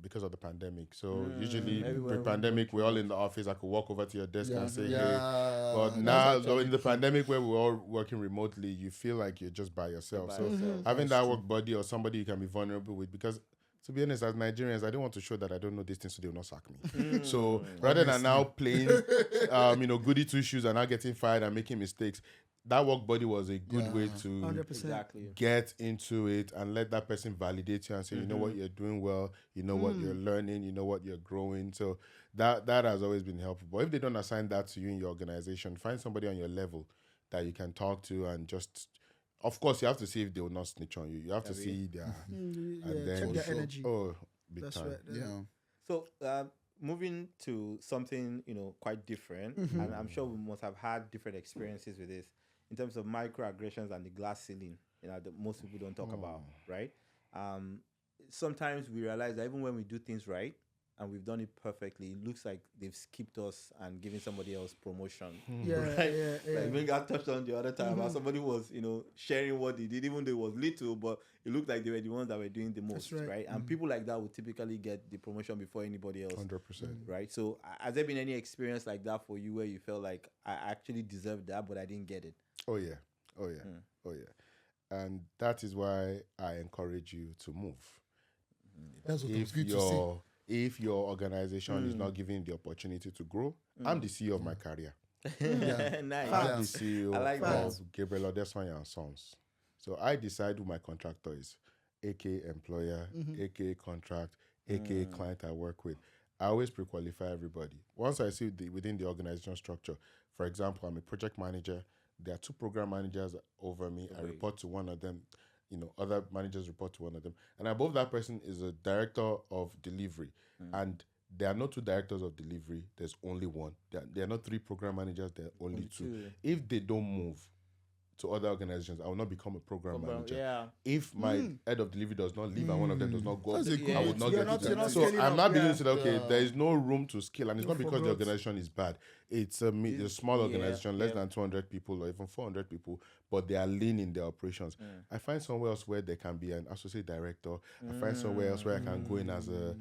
because of the pandemic. So usually Everywhere pre-pandemic, we're all in the office. I could walk over to your desk and say, Yeah. hey. But now, though, in the pandemic where we're all working remotely, you feel like you're just by yourself. So having that work buddy or somebody you can be vulnerable with, because to be honest, as Nigerians, I don't want to show that I don't know these things, so they will not sack me. So rather than now playing, goody two shoes and now getting fired and making mistakes, that work buddy was a good way to 100%. Exactly. get into it and let that person validate you and say, you know what, you're doing well, you know what you're learning, you know what you're growing. So that has always been helpful. But if they don't assign that to you in your organization, find somebody on your level that you can talk to and just. Of course, you have to see if they will not snitch on you. You have to see their and then check their energy. Oh, big That's time. right. Yeah. So moving to something quite different, and I'm sure we must have had different experiences with this in terms of microaggressions and the glass ceiling. That most people don't talk about, right? Sometimes we realize that even when we do things right and we've done it perfectly, it looks like they've skipped us and given somebody else promotion. Yeah, Right? yeah. Like Gbenga touched on the other time about somebody was, sharing what they did, even though it was little, but it looked like they were the ones that were doing the most, right. right? And people like that would typically get the promotion before anybody else. 100%. Right? So has there been any experience like that for you where you felt like I actually deserved that, but I didn't get it? Oh yeah. And that is why I encourage you to move. That's what I was If going to say. if your organization is not giving you the opportunity to grow, I'm the CEO of my career. Nice. I'm the CEO I like of Gabriel Odeswanya and Sons. So I decide who my contractor is, aka employer, aka contract, aka client I work with. I always pre-qualify everybody. Once I see within the organization structure, for example, I'm a project manager. There are 2 program managers over me. I report to one of them. Other managers report to one of them. And above that person is a director of delivery. And there are not 2 directors of delivery. There's only one. There are not 3 program managers. There are only 2. If they don't move to other organizations, I will not become a program manager. Yeah. If my head of delivery does not leave and one of them does not go, That's a good I would not You're get not- it. you're not So scaling I'm up, not beginning yeah. to say, okay, there is no room to scale. And it's not For because the growth. organization is bad. It's a small organization, less than 200 people or even 400 people, but they are lean in their operations. I find somewhere else where there can be an associate director. I find somewhere else where I can go in as a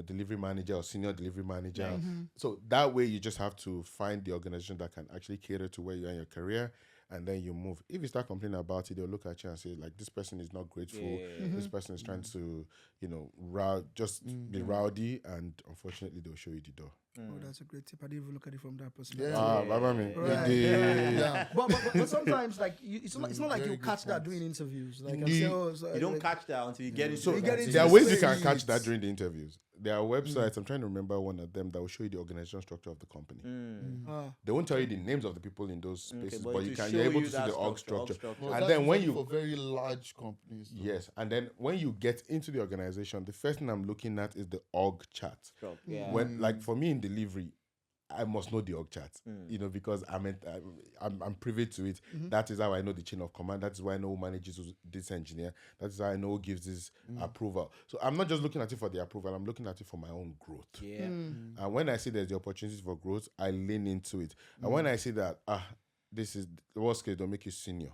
delivery manager or senior delivery manager. So that way you just have to find the organization that can actually cater to where you are in your career. and then you move. If you start complaining about it, they'll look at you and say, like, this person is not grateful. This person is trying to, be rowdy, and unfortunately, they'll show you the door. Oh, that's a great tip. I didn't even look at it from that perspective. But sometimes, like, it's not like you catch that during interviews. Like, you don't catch that until you get into it. There are ways you can catch that during the interviews. There are websites, I'm trying to remember one of them, that will show you the organizational structure of the company. They won't tell you the names of the people in those spaces, but you're able to see the org structure. Well, and then when you... for very large companies. Though. Yes, and then when you get into the organization, the first thing I'm looking at is the org chart. When, like, for me in delivery, I must know the org chart, because I'm privy to it. That is how I know the chain of command. That is why I know who manages this engineer. That is how I know who gives this approval. So I'm not just looking at it for the approval. I'm looking at it for my own growth. And when I see there's the opportunities for growth, I lean into it. And when I see that, this is the worst case, they'll make you senior.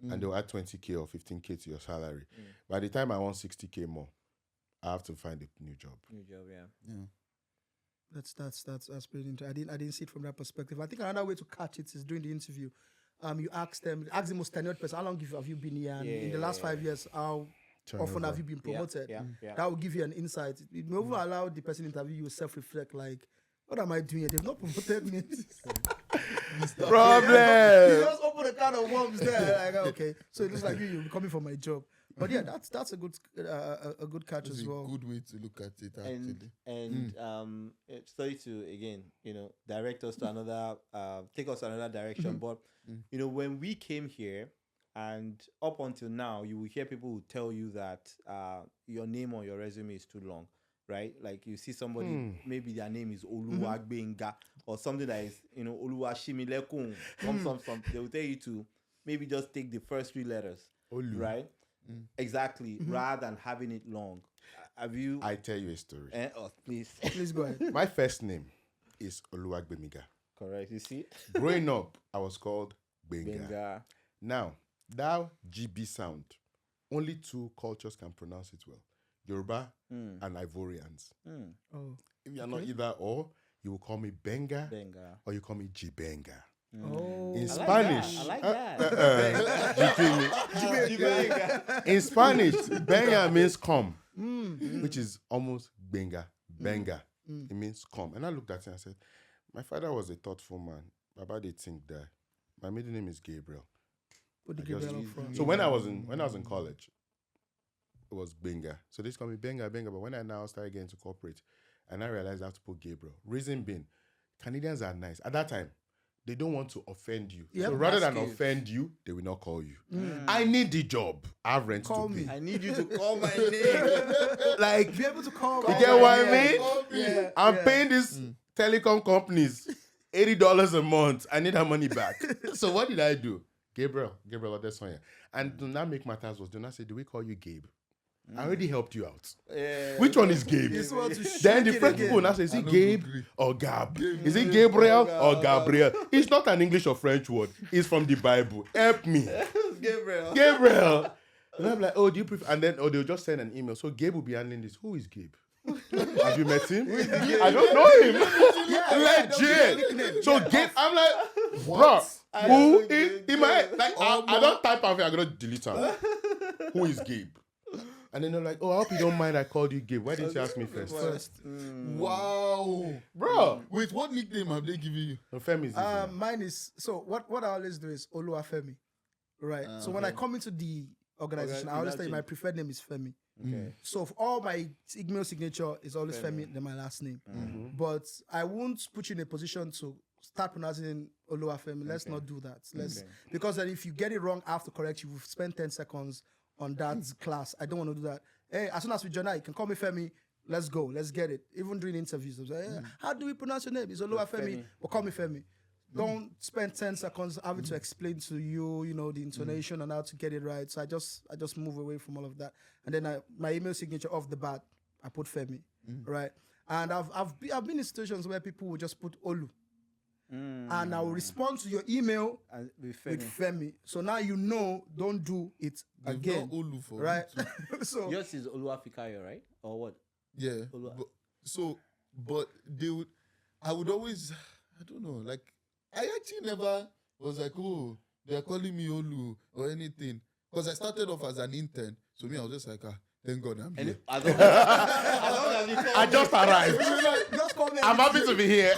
And they'll add 20K or 15K to your salary. By the time I want 60K more, I have to find a new job. Yeah. That's pretty interesting. I didn't see it from that perspective. I think another way to catch it is during the interview. You ask the most tenured person, how long have you been here? And in the last 5 years, how often have you been promoted? That will give you an insight. It may even allow the person interview you to self-reflect, like, what am I doing here? They've not promoted me. Problem. You just open a can of worms there. Like, okay, so it looks like you'll be coming for my job. But yeah, that's a good catch as well. A good way to look at it, actually. And sorry to again, direct us to another, take us to another direction. But when we came here, and up until now, you will hear people who tell you that your name on your resume is too long. Right? Like you see somebody, maybe their name is Gbenga or something that is, Oluwashimilekun, some. They will tell you to maybe just take the first 3 letters, right? Exactly, rather than having it long. Have you? I tell you a story. Please go ahead. My first name is Gbenga. Correct. You see? Growing up, I was called Gbenga. Now, that GB sound, only 2 cultures can pronounce it well. Yoruba and Ivorians. If you're not either or, you will call me Gbenga or you call me Gbenga. In Spanish, I like that. In Spanish, Gbenga means come, which is almost Gbenga. It means come. And I looked at him and I said, my father was a thoughtful man. Baba they think that my middle name is Gabriel. So when I was in college, it was Gbenga. So they call me Gbenga. But when I now started getting to corporate, and I realized I have to put Gabriel. Reason being, Canadians are nice. At that time, they don't want to offend you. So rather than offend you, they will not call you. I need the job. I have rent to pay. I need you to call my name. Like, be able to call. You get what I mean? I'm paying these telecom companies $80 a month. I need that money back. So what did I do? Gabriel, that's on here. And do not make matters worse. Do not say, do we call you Gabe? I already helped you out. Which one is Gabe? Then the French people now say, is it Gabe or Gab? Is it Gabriel or Gabriel? It's not an English or French word. It's from the Bible. Help me. Gabriel. And I'm like, oh, do you prefer? And then, they'll just send an email. So Gabe will be handling this. Who is Gabe? Have you met him? I don't know him. Legit. So Gabe, I'm like, bro, who is in my like? I don't type out here. I'm gonna delete him. Who is Gabe? And then they're like, oh, I hope you don't mind I called you Gabe. Why didn't you ask me first? Wow. Bro. Wait, what nickname have they given you? No, Femi is mine is, so what I always do is Oluwafemi. Right. So when I come into the organization, I always say my preferred name is Femi. Okay. So for all my email signature is always Femi, then my last name. But I won't put you in a position to start pronouncing Oluwafemi. Let's not do that. Because then if you get it wrong, I have to correct you. We've spent 10 seconds on that class. I don't want to do that. Hey, as soon as we join out, you can call me Femi. Let's go. Let's get it. Even during interviews, I was like, hey, how do we pronounce your name? It's Oluwafemi. But call me Femi. Don't spend 10 seconds having to explain to you, the intonation and how to get it right. So I just move away from all of that. And then my email signature off the bat, I put Femi, right? And I've been in situations where people will just put Olu. And I will respond to your email with Femi. So now don't do it again. Olu for right? So yours is Fikayo, right? Or what? Yeah. But I would always, I don't know, like, I actually never was like, oh, they're calling me Olu or anything. Because I started off as an intern. So me, I was just like, thank God I'm here. As long as you call I just arrived. Just call me. I'm happy to be here.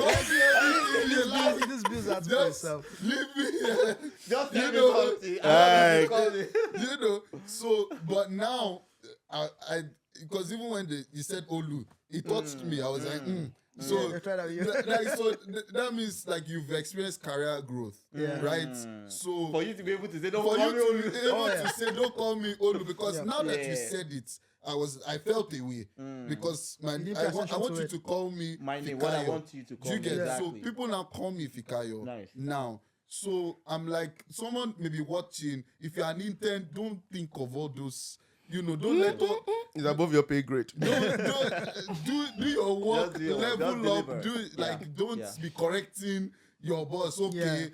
This bills out for yourself. Leave me here. just You tell me know, something. I don't have to call me. You know, so, but now, because even when you said Olu, it touched me. I was like, So, Yeah, try that, yeah. that means like you've experienced career growth, right? So For you to be able to say, don't for call you to me be Olu. able to say, don't call me Olu, because now that you Yeah. said it, I felt away because You didn't pay I attention want to you it. to call me My name, Fikayo. what I want you to call Do you me. get it? So Exactly. people now call me Fikayo Nice. now. So I'm like, someone may be watching. If you're an intern, don't think of all those. Don't let all, It's above your pay grade. do your work, Just do your work, level just up. deliver. Don't be correcting your boss. Okay,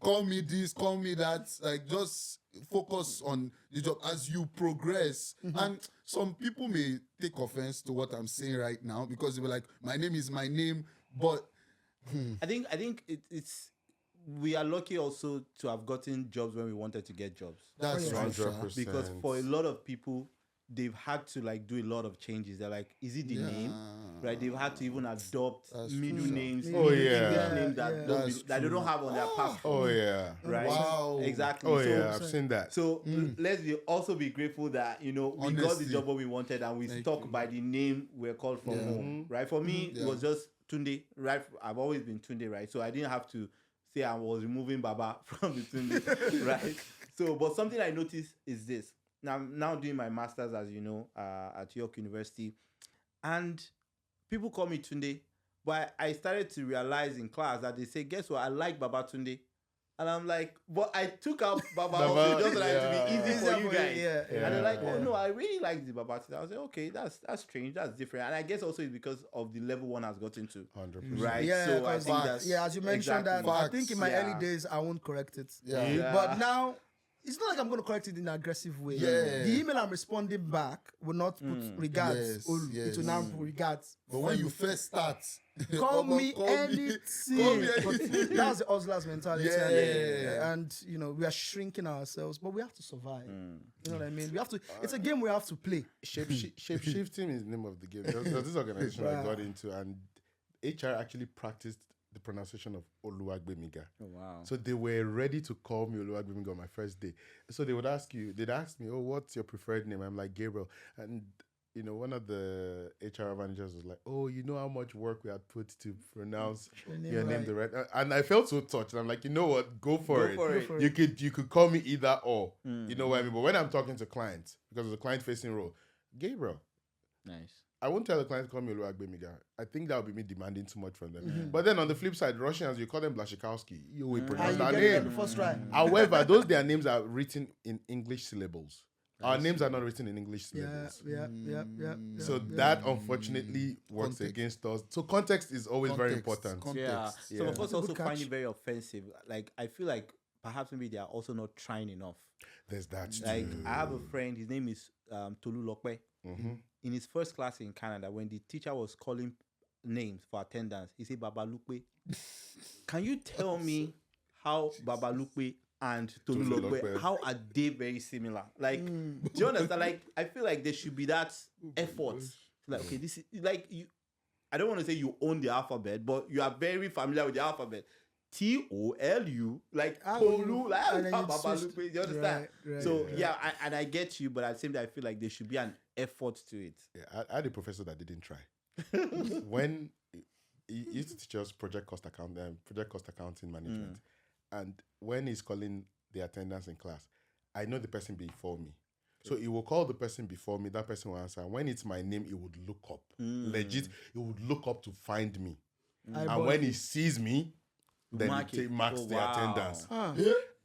call me this, call me that. Like, just focus on the job as you progress. And some people may take offense to what I'm saying right now because they were like, my name is my name, but I think it's we are lucky also to have gotten jobs when we wanted to get jobs. that's yeah. true, sir. 100%. Because for a lot of people, they've had to like do a lot of changes. They're like, is it the name? Right? They've had to even adopt middle names, Oh, yeah. English names that That's they don't have on their passport. Oh yeah. Right? Wow. Exactly. Oh So- yeah. I've seen that. So also be grateful that we got Honestly. the job what we wanted and we stuck by the name we're called from home. Right? For me, it was just Tunde. Right? I've always been Tunde, right? So I didn't have to say I was removing Baba from the Tunde, right? So, but something I noticed is this. Now I'm now doing my masters, as you know, at York University, and people call me Tunde, but I started to realize in class that they say, "Guess what? I like Baba Tunde." And I'm like, but I took out Baba also just like to be easy for you guys. Yeah. And they're like, oh no, I really like the Baba Tunde. I was like, okay, that's strange, that's different. And I guess also it's because of the level one has gotten to. 100%. Right. Yeah, So I 'cause think that's as you mentioned that, I think in my Yeah. early days I won't correct it. Yeah. But now it's not like I'm going to correct it in an aggressive way. Yeah. The email I'm responding back will not put regards. Yes, Olu. yes. It will now put regards. But when you first start, Call me call anything. Call me But anything. that's the hustler's mentality. Yeah. And we are shrinking ourselves, but we have to survive. You know what I mean? We have to. It's a game we have to play. Shape shifting is the name of the game. There's this organization I got into, and HR actually practiced the pronunciation of Gbenga. Oh, wow. So they were ready to call me Gbenga on my first day. So they'd ask me, oh, what's your preferred name? I'm like, Gabriel. And one of the HR managers was like, oh, you know how much work we had put to pronounce your name the right. And I felt so touched. And I'm like, you know what? Go for it. You could call me either or. You know what I mean? But when I'm talking to clients, because it's a client-facing role, Gabriel. Nice. I won't tell the client to call me Gbenga. I think that would be me demanding too much from them. But then on the flip side, Russians, you call them Blaszczykowski. You will pronounce that And you get it on name. the first try. However, their names are written in English syllables. Our names are not written in English syllables. Yeah. So that unfortunately works against us. So context is always very important. Yeah. Context. Some of us That's a also good find catch. it very offensive. Like, I feel like perhaps maybe they are also not trying enough. There's that too. Like, I have a friend, his name is Tolu Lokpe. In his first class in Canada, when the teacher was calling names for attendance, he said Baba Lupe. Can you tell me how Baba Lupe and Tolu Lokpe, how are they very similar? Like, do you understand? Like, I feel like there should be that effort. Like, okay, this is like you. I don't want to say you own the alphabet, but you are very familiar with the alphabet. Tolu, like Tolu, like And then you Baba switched. Lupe. You understand? Right, So I get you, but at the same time, I feel like there should be an effort to it. Yeah, I had a professor that didn't try. When he used to teach us project cost accounting management, and when he's calling the attendance in class, I know the person before me. So he will call the person before me, that person will answer. When it's my name, he would look up. Legit, he would look up to find me. And when he sees me, then he marks the attendance.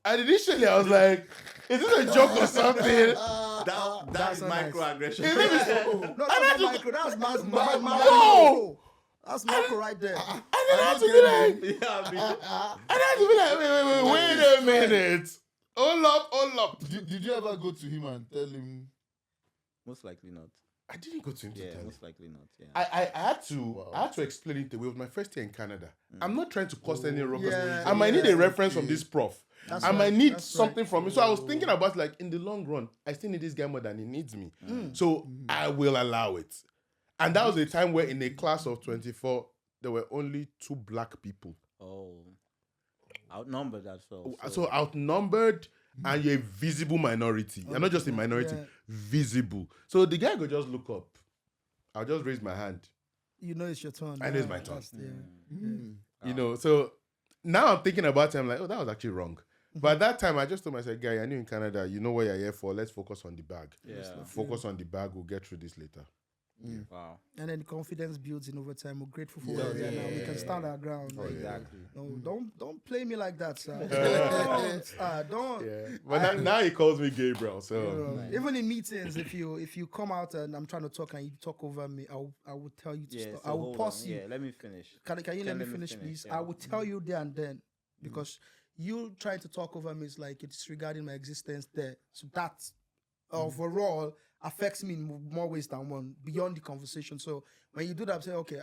And initially I was like, is this a joke or something? That's not nice. microaggression. No, that's not micro. That's mass. No! That's macro right there. And then I had to be like, Yeah, I mean, and I had to be like, wait a minute. Hold up. Did you ever go to him and tell him? most likely not. I didn't go to him to Yeah, tell him. most likely not. Yeah. I had to explain it. It was my first year in Canada. I'm not trying to cause any ruckus. Yeah, I might need yeah. a reference from this prof. That's I might right, need that's something right. from him. So I was thinking about like in the long run, I still need this guy more than he needs me. So I will allow it. And that was a time where in a class of 24, there were only 2 black people. Oh, outnumbered as well. So outnumbered, and you're a visible minority. You're not just a minority, Yeah. visible. So the guy could just look up. I'll just raise my hand. You know it's your turn. I know it's my turn. Yeah. You know, so now I'm thinking about it. I'm like, oh, that was actually wrong. But at that time, I just told myself, guy, I knew in Canada, you know what you're here for. Let's focus on the bag. Yeah. Focus on the bag. We'll get through this later. Wow. And then the confidence builds in over time. We're grateful for where we are now. We can stand our ground. Like, Exactly. no, don't play me like that, sir. Don't. Yeah. But now he calls me Gabriel. So Even in meetings, if you come out and I'm trying to talk and you talk over me, I will tell you to Yeah. stop. So I will hold pause on. you. Yeah. Let me finish. Can you let me finish, please? Yeah. I will tell you there and then because you trying to talk over me is like it's regarding my existence there. So that overall affects me in more ways than one beyond the conversation. So when you do that, I say, okay,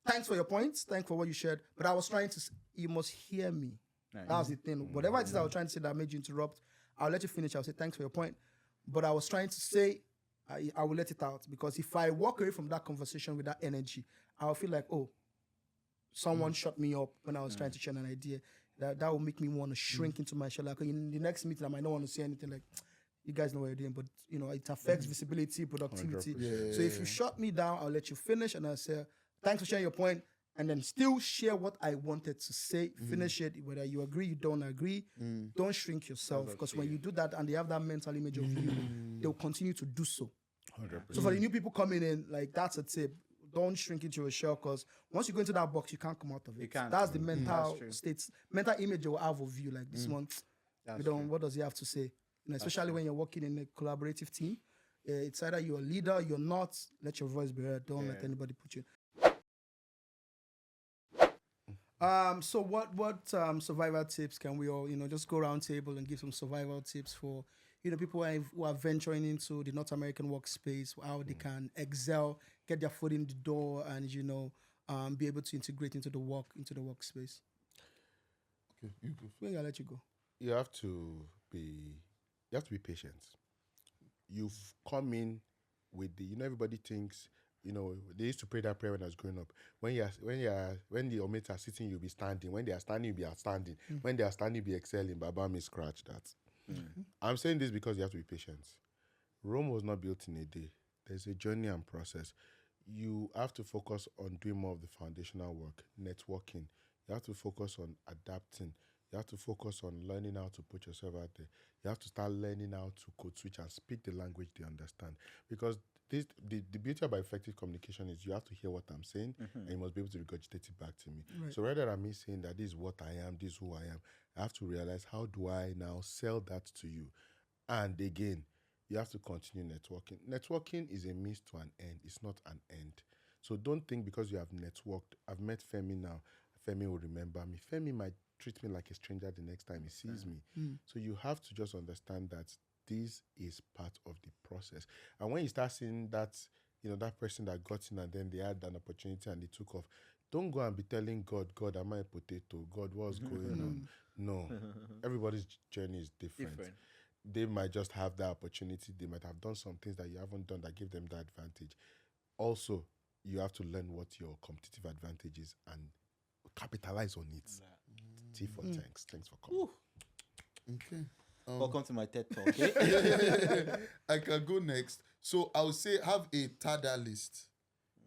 thanks for your points, thanks for what you shared, but I was trying to, you must hear me. Nice. That was the thing. Whatever it is I was trying to say that made you interrupt, I'll let you finish. I'll say thanks for your point, but I was trying to say I will let it out because if I walk away from that conversation with that energy, I'll feel like, oh, someone shut me up when I was trying to share an idea. That will make me want to shrink into my shell. Like in the next meeting, I might not want to say anything like, you guys know what you're doing, but you know, it affects visibility, productivity. So if you shut me down, I'll let you finish and I'll say, thanks for sharing your point, and then still share what I wanted to say, finish it, whether you agree, you don't agree, don't shrink yourself, because when you do that and they have that mental image of you, they'll continue to do so. 100%. So for the new people coming in, like that's a tip. Don't shrink into a shell because once you go into that box, you can't come out of it. You can't. That's the mental That's true. states, mental image they will have of you. Like this one, That's we don't. true. What does he have to say? You know, especially when you're working in a collaborative team, it's either you're a leader, you're not. Let your voice be heard. Don't let anybody put you. So what survival tips can we all just go around table and give some survival tips for people who are venturing into the North American workspace, how they can excel, get their foot in the door, and be able to integrate into the workspace. Okay, you go. Gbenga, I'll let you go. You have to be patient. You've come in with everybody thinks, they used to pray that prayer when I was growing up. When the mates are sitting, you'll be standing. When they are standing, you'll be outstanding. When they are standing, you'll be excelling. Baba may scratch that. I'm saying this because you have to be patient. Rome was not built in a day. There's a journey and process. You have to focus on doing more of the foundational work, networking. You have to focus on adapting. You have to focus on learning how to put yourself out there. You have to start learning how to code switch and speak the language they understand. Because the beauty about effective communication is you have to hear what I'm saying and you must be able to regurgitate it back to me. Right. So rather than me saying that this is what I am, this is who I am, I have to realize how do I now sell that to you? And again, you have to continue networking. Networking is a means to an end. It's not an end. So don't think because you have networked. I've met Femi now. Femi will remember me. Femi might treat me like a stranger the next time he sees me. So you have to just understand that this is part of the process. And when you start seeing that, that person that got in and then they had an opportunity and they took off, don't go and be telling God, am I a potato? God, what's going on? No. Everybody's journey is different. They might just have that opportunity. They might have done some things that you haven't done that give them that advantage. Also, you have to learn what your competitive advantage is and capitalize on it. T for thanks. Thanks for coming. Okay. Welcome to my TED Talk. I can go next. So I would say have a TADA list,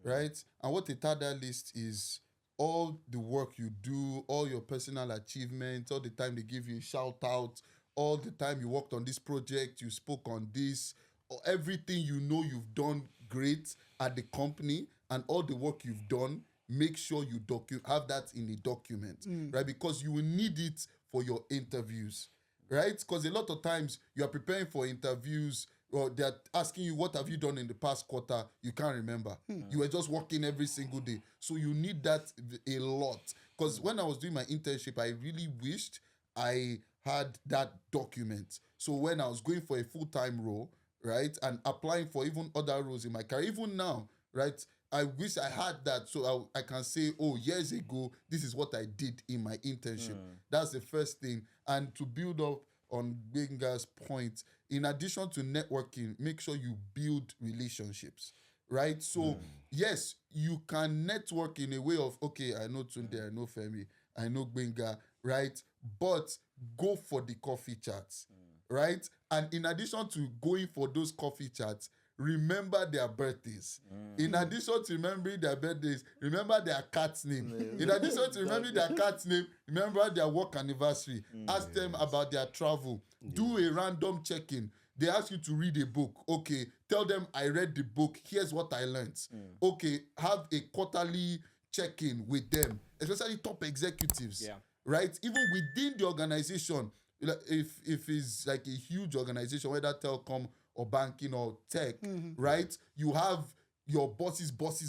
right? And what a TADA list is all the work you do, all your personal achievements, all the time they give you a shout out, all the time you worked on this project, you spoke on this, or everything you've done great at the company and all the work you've done, make sure you have that in a document, right? Because you will need it for your interviews, right? Because a lot of times you are preparing for interviews or they're asking you, what have you done in the past quarter? You can't remember. You were just working every single day. So you need that a lot. Because when I was doing my internship, I really wished I had that document. So when I was going for a full-time role, right? And applying for even other roles in my career. Even now, right? I wish I had that so I can say, oh, years ago, this is what I did in my internship. That's the first thing. And to build up on Gbenga's point, in addition to networking, make sure you build relationships, right? So, yes, you can network in a way of, okay, I know Tunde, I know Femi, I know Gbenga, right? But go for the coffee chats, right? And in addition to going for those coffee chats, remember their birthdays. In addition to remembering their birthdays, remember their cat's name. In addition to remembering their cat's name, remember their work anniversary. Ask them about their travel. Do a random check-in. They ask you to read a book. Okay, tell them I read the book. Here's what I learned. Okay, have a quarterly check-in with them, especially top executives. Yeah. Right? Even within the organization, if it's like a huge organization, whether telecom or banking or tech, right? You have your boss's boss.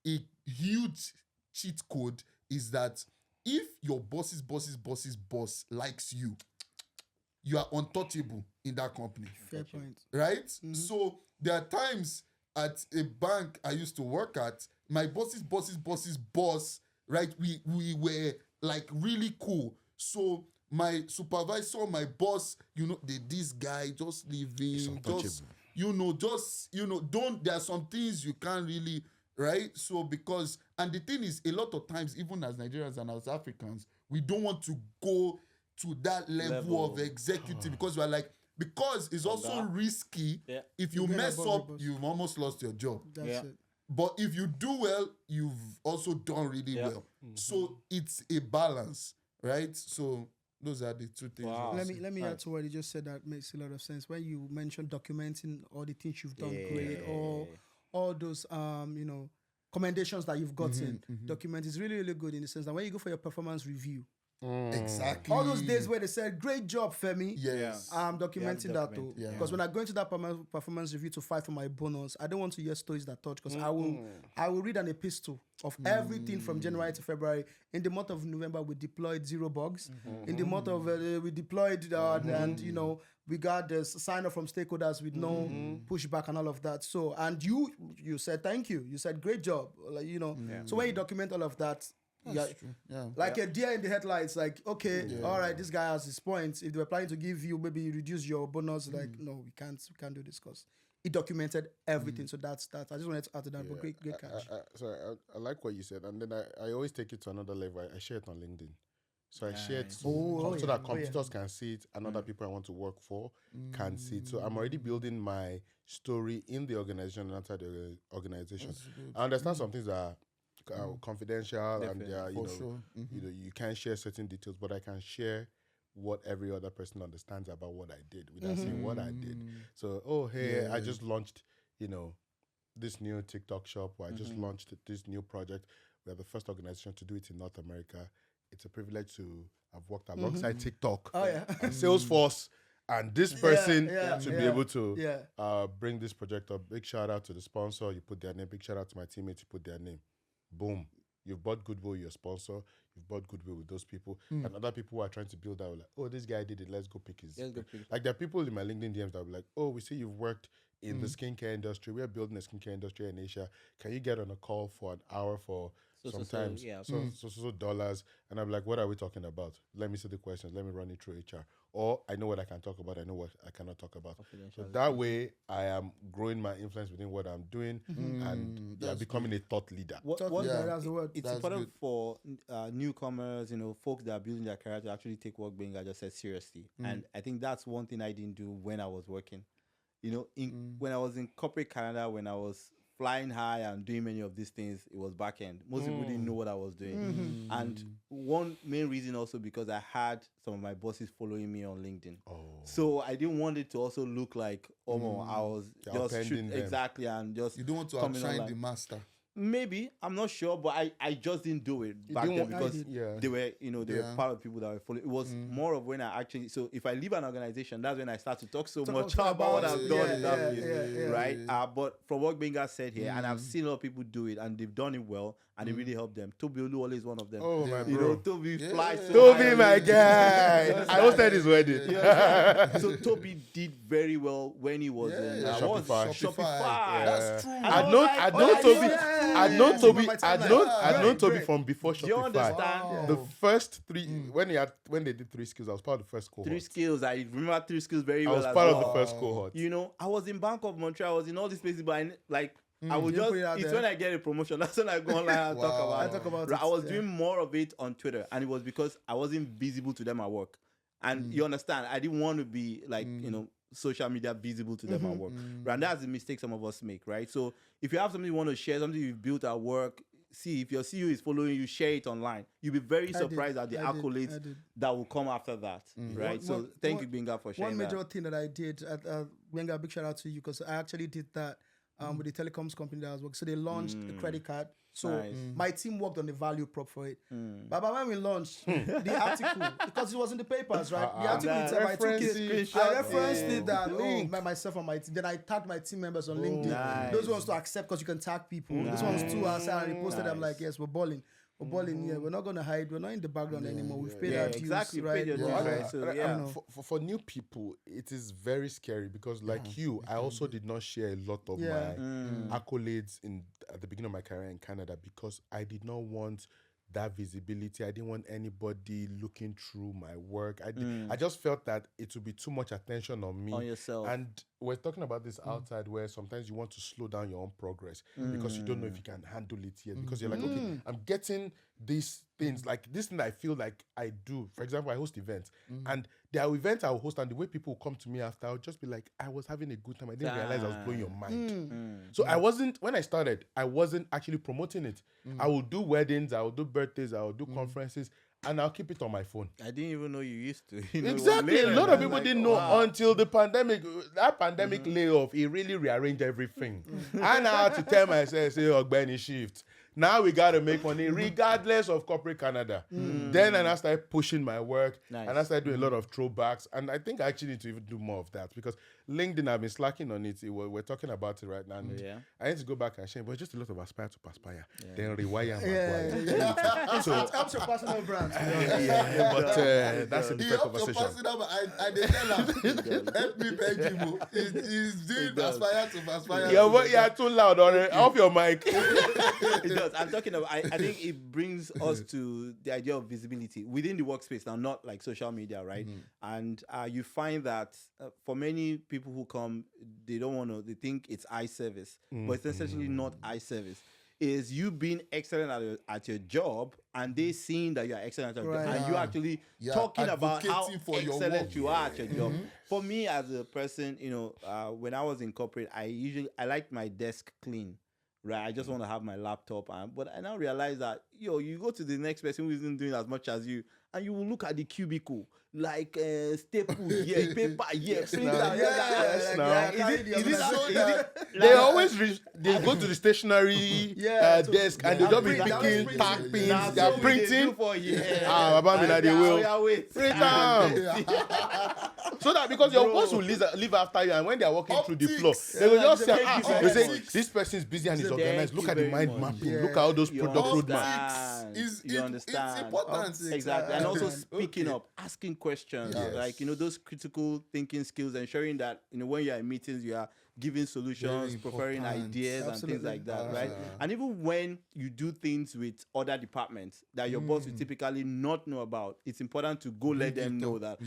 A huge cheat code is that if your boss's boss likes you, you are untouchable in that company. Fair point. Right? So there are times at a bank I used to work at, my boss's boss, right? We were like really cool. So my supervisor, my boss, this guy just leaving, don't, there are some things you can't really, right? So and the thing is, a lot of times, even as Nigerians and as Africans, we don't want to go to that level of executive because it's also risky. Yeah. If you mess up, you've almost lost your job. That's it. But if you do well, you've also done really well. So it's a balance, right? So those are the two things. Wow. Let me add to what you just said. That makes a lot of sense. When you mentioned documenting all the things you've done great, or all those commendations that you've gotten, document is really, really good in the sense that when you go for your performance review, exactly. all those days where they said, "Great job, Femi." Yes. I'm documenting that too. Yeah. Because when I go into that performance review to fight for my bonus, I don't want to hear stories that touch. Because I will read an epistle of everything from January to February. In the month of November, we deployed 0 bugs. In the month of we deployed and we got the sign off from stakeholders with no pushback and all of that. So and you said thank you. You said great job. So when you document all of that. That's true. Yeah. Like a deer in the headlights, like, okay, all right, this guy has his points. If they were planning to give you, maybe reduce your bonus, like, no, we can't do this because it documented everything. So that's that. I just wanted to add to that, but great catch. I like what you said. And then I always take it to another level. I share it on LinkedIn. So I share it so that competitors can see it and other people I want to work for can see it. So I'm already building my story in the organization and outside the organization. I understand some things are confidential and you can't share certain details, but I can share what every other person understands about what I did without saying what I did. So I just launched this new TikTok shop, or I just launched this new project. We are the first organization to do it in North America. It's a privilege to have worked alongside TikTok and Salesforce and this person to be able to bring this project up. Big shout out to the sponsor. You put their name. Big shout out to my teammates. You put their name. Boom. You've bought goodwill with your sponsor. You've bought goodwill with those people. And other people who are trying to build that were like, oh, this guy did it. Let's go pick his. Like, there are people in my LinkedIn DMs that will be like, oh, we see you've worked in the skincare industry. We're building a skincare industry in Asia. Can you get on a call for an hour for sometimes so dollars? And I'm like, what are we talking about? Let me see the questions. Let me run it through HR. Or I know what I can talk about. I know what I cannot talk about. So that way, I am growing my influence within what I'm doing and becoming a thought leader. That's the word. It's important for newcomers, folks that are building their career to actually take what Gbenga just said seriously. And I think that's one thing I didn't do when I was working. When I was in corporate Canada, when I was flying high and doing many of these things, it was back end. Most people didn't know what I was doing. And one main reason also because I had some of my bosses following me on LinkedIn. So I didn't want it to also look like, I was just shooting. Exactly. And just you don't want to outshine the master. Maybe, I'm not sure, but I just didn't do it back then because they were, they were part of people that were following. It was more of when I actually, so if I leave an organization, that's when I start to talk much about what I've done in that place, right? But from what Gbenga said here, and I've seen a lot of people do it and they've done it well, and it really helped them. Toby Oluwole is one of them. Oh, my you bro. know, Toby flies so Toby, high. my guy. I hosted his wedding. So Toby did very well when he was in what was it? Shopify. Shopify. That's true. I'd known Toby from before Shopify. Do you understand? Wow. The first three when they did 3 skills, I was part of the first cohort. 3 skills. I remember 3 skills very I well. was as part well. of the first cohort. You know, I was in Bank of Montreal. I was in all these places, but I would You just, put it out it's there. when I get a promotion, that's when I go online and talk about I it. talk about I it, was yeah. doing more of it on Twitter, and it was because I wasn't visible to them at work. And you understand, I didn't want to be like, you know, social media visible to them at work. Right? And that's the mistake some of us make, right? So if you have something you want to share, something you've built at work, see, if your CEO is following you, share it online. You'll be very surprised at the accolades that will come after that, right? So thank you, Gbenga, for sharing One that. major thing that I did, at Gbenga, big shout out to you, because I actually did that with the telecoms company that I was working. So they launched a credit card. So my team worked on the value prop for it. But when we launched the article, because it was in the papers, right? The article itself, I took it, I referenced it that myself and my team. Then I tagged my team members on LinkedIn. Nice. Those ones to accept because you can tag people. Those ones too, I reposted them like, yes, we're balling. We're balling, yeah. We're not gonna hide. We're not in the background anymore. We've paid our dues, exactly. right? Paid your dues, right? So, yeah. For new people, it is very scary because, like you, I also did not share a lot of my accolades at the beginning of my career in Canada because I did not want that visibility. I didn't want anybody looking through my work. I just felt that it would be too much attention on me. On yourself. And we're talking about this outside where sometimes you want to slow down your own progress because you don't know if you can handle it yet. Because you're like, okay, I'm getting these things, like this thing that I feel like I do. For example, I host events. And there are events I will host, and the way people will come to me after, I'll just be like, I was having a good time. I didn't realize I was blowing your mind. So when I started, I wasn't actually promoting it. I will do weddings, I will do birthdays, I will do conferences, and I'll keep it on my phone. I didn't even know you used to. You know, Exactly. A lot of people like, didn't know until the pandemic. That pandemic layoff, it really rearranged everything. I now had to tell myself, say, Gbenga shift. Now we got to make money regardless of corporate Canada. Then I started pushing my work. Nice. And I started doing a lot of throwbacks. And I think I actually need to even do more of that because LinkedIn, I've been slacking on it. We're talking about it right now. And I need to go back and share, but it's just a lot of aspire to perspire. Then rewire my So it helps your personal brand. but that's a different conversation. Personal, but I did tell him, help me beg him. He's doing aspire to aspire. You're too loud on it. Off your mic. It does. I'm talking about, I think it brings us to the idea of visibility within the workspace now, not like social media, right? And you find that for many people who come, they don't want to, they think it's eye service, but it's essentially not eye service. Is you being excellent at your job and they seeing that you are excellent at your job and you actually talking about how excellent you are at your job. For me as a person, you know, when I was in corporate, I liked my desk clean. Right, I just want to have my laptop, but I now realize that you go to the next person who isn't doing as much as you, and you will look at the cubicle like staples, paper, printer, They always they go to the stationary desk and they don't be picking tag pins. They are printing. They will print them. So that because your boss will leave after you, and when they are walking through the floor, they will just say, this person is busy and is organized. Look at the mind mapping. Look at all those product roadmaps. You understand? It's important. Exactly. And also speaking up, asking questions, like, those critical thinking skills, ensuring that, when you're in meetings, you are giving solutions, preferring ideas and things like that, right? And even when you do things with other departments that your boss will typically not know about, it's important to go let them know that,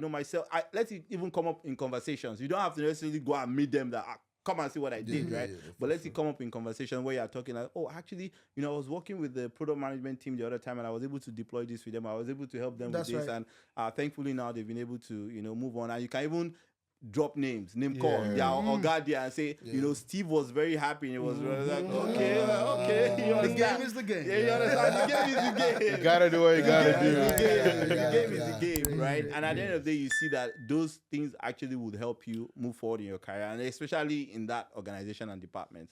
myself, let's even come up in conversations. You don't have to necessarily go and meet them that, come and see what I did, right? But let's come up in conversation where you're talking like, actually, I was working with the product management team the other time and I was able to deploy this with them. I was able to help them with this. Right. And thankfully now they've been able to, move on. And you can even drop name call. They are on guard there and say, Steve was very happy. And it was like, okay. The game is the game. Yeah, you understand? The game is the game. You gotta do what you gotta do. The game is the game, right? And at the end of the day, you see that those things actually would help you move forward in your career, and especially in that organization and department.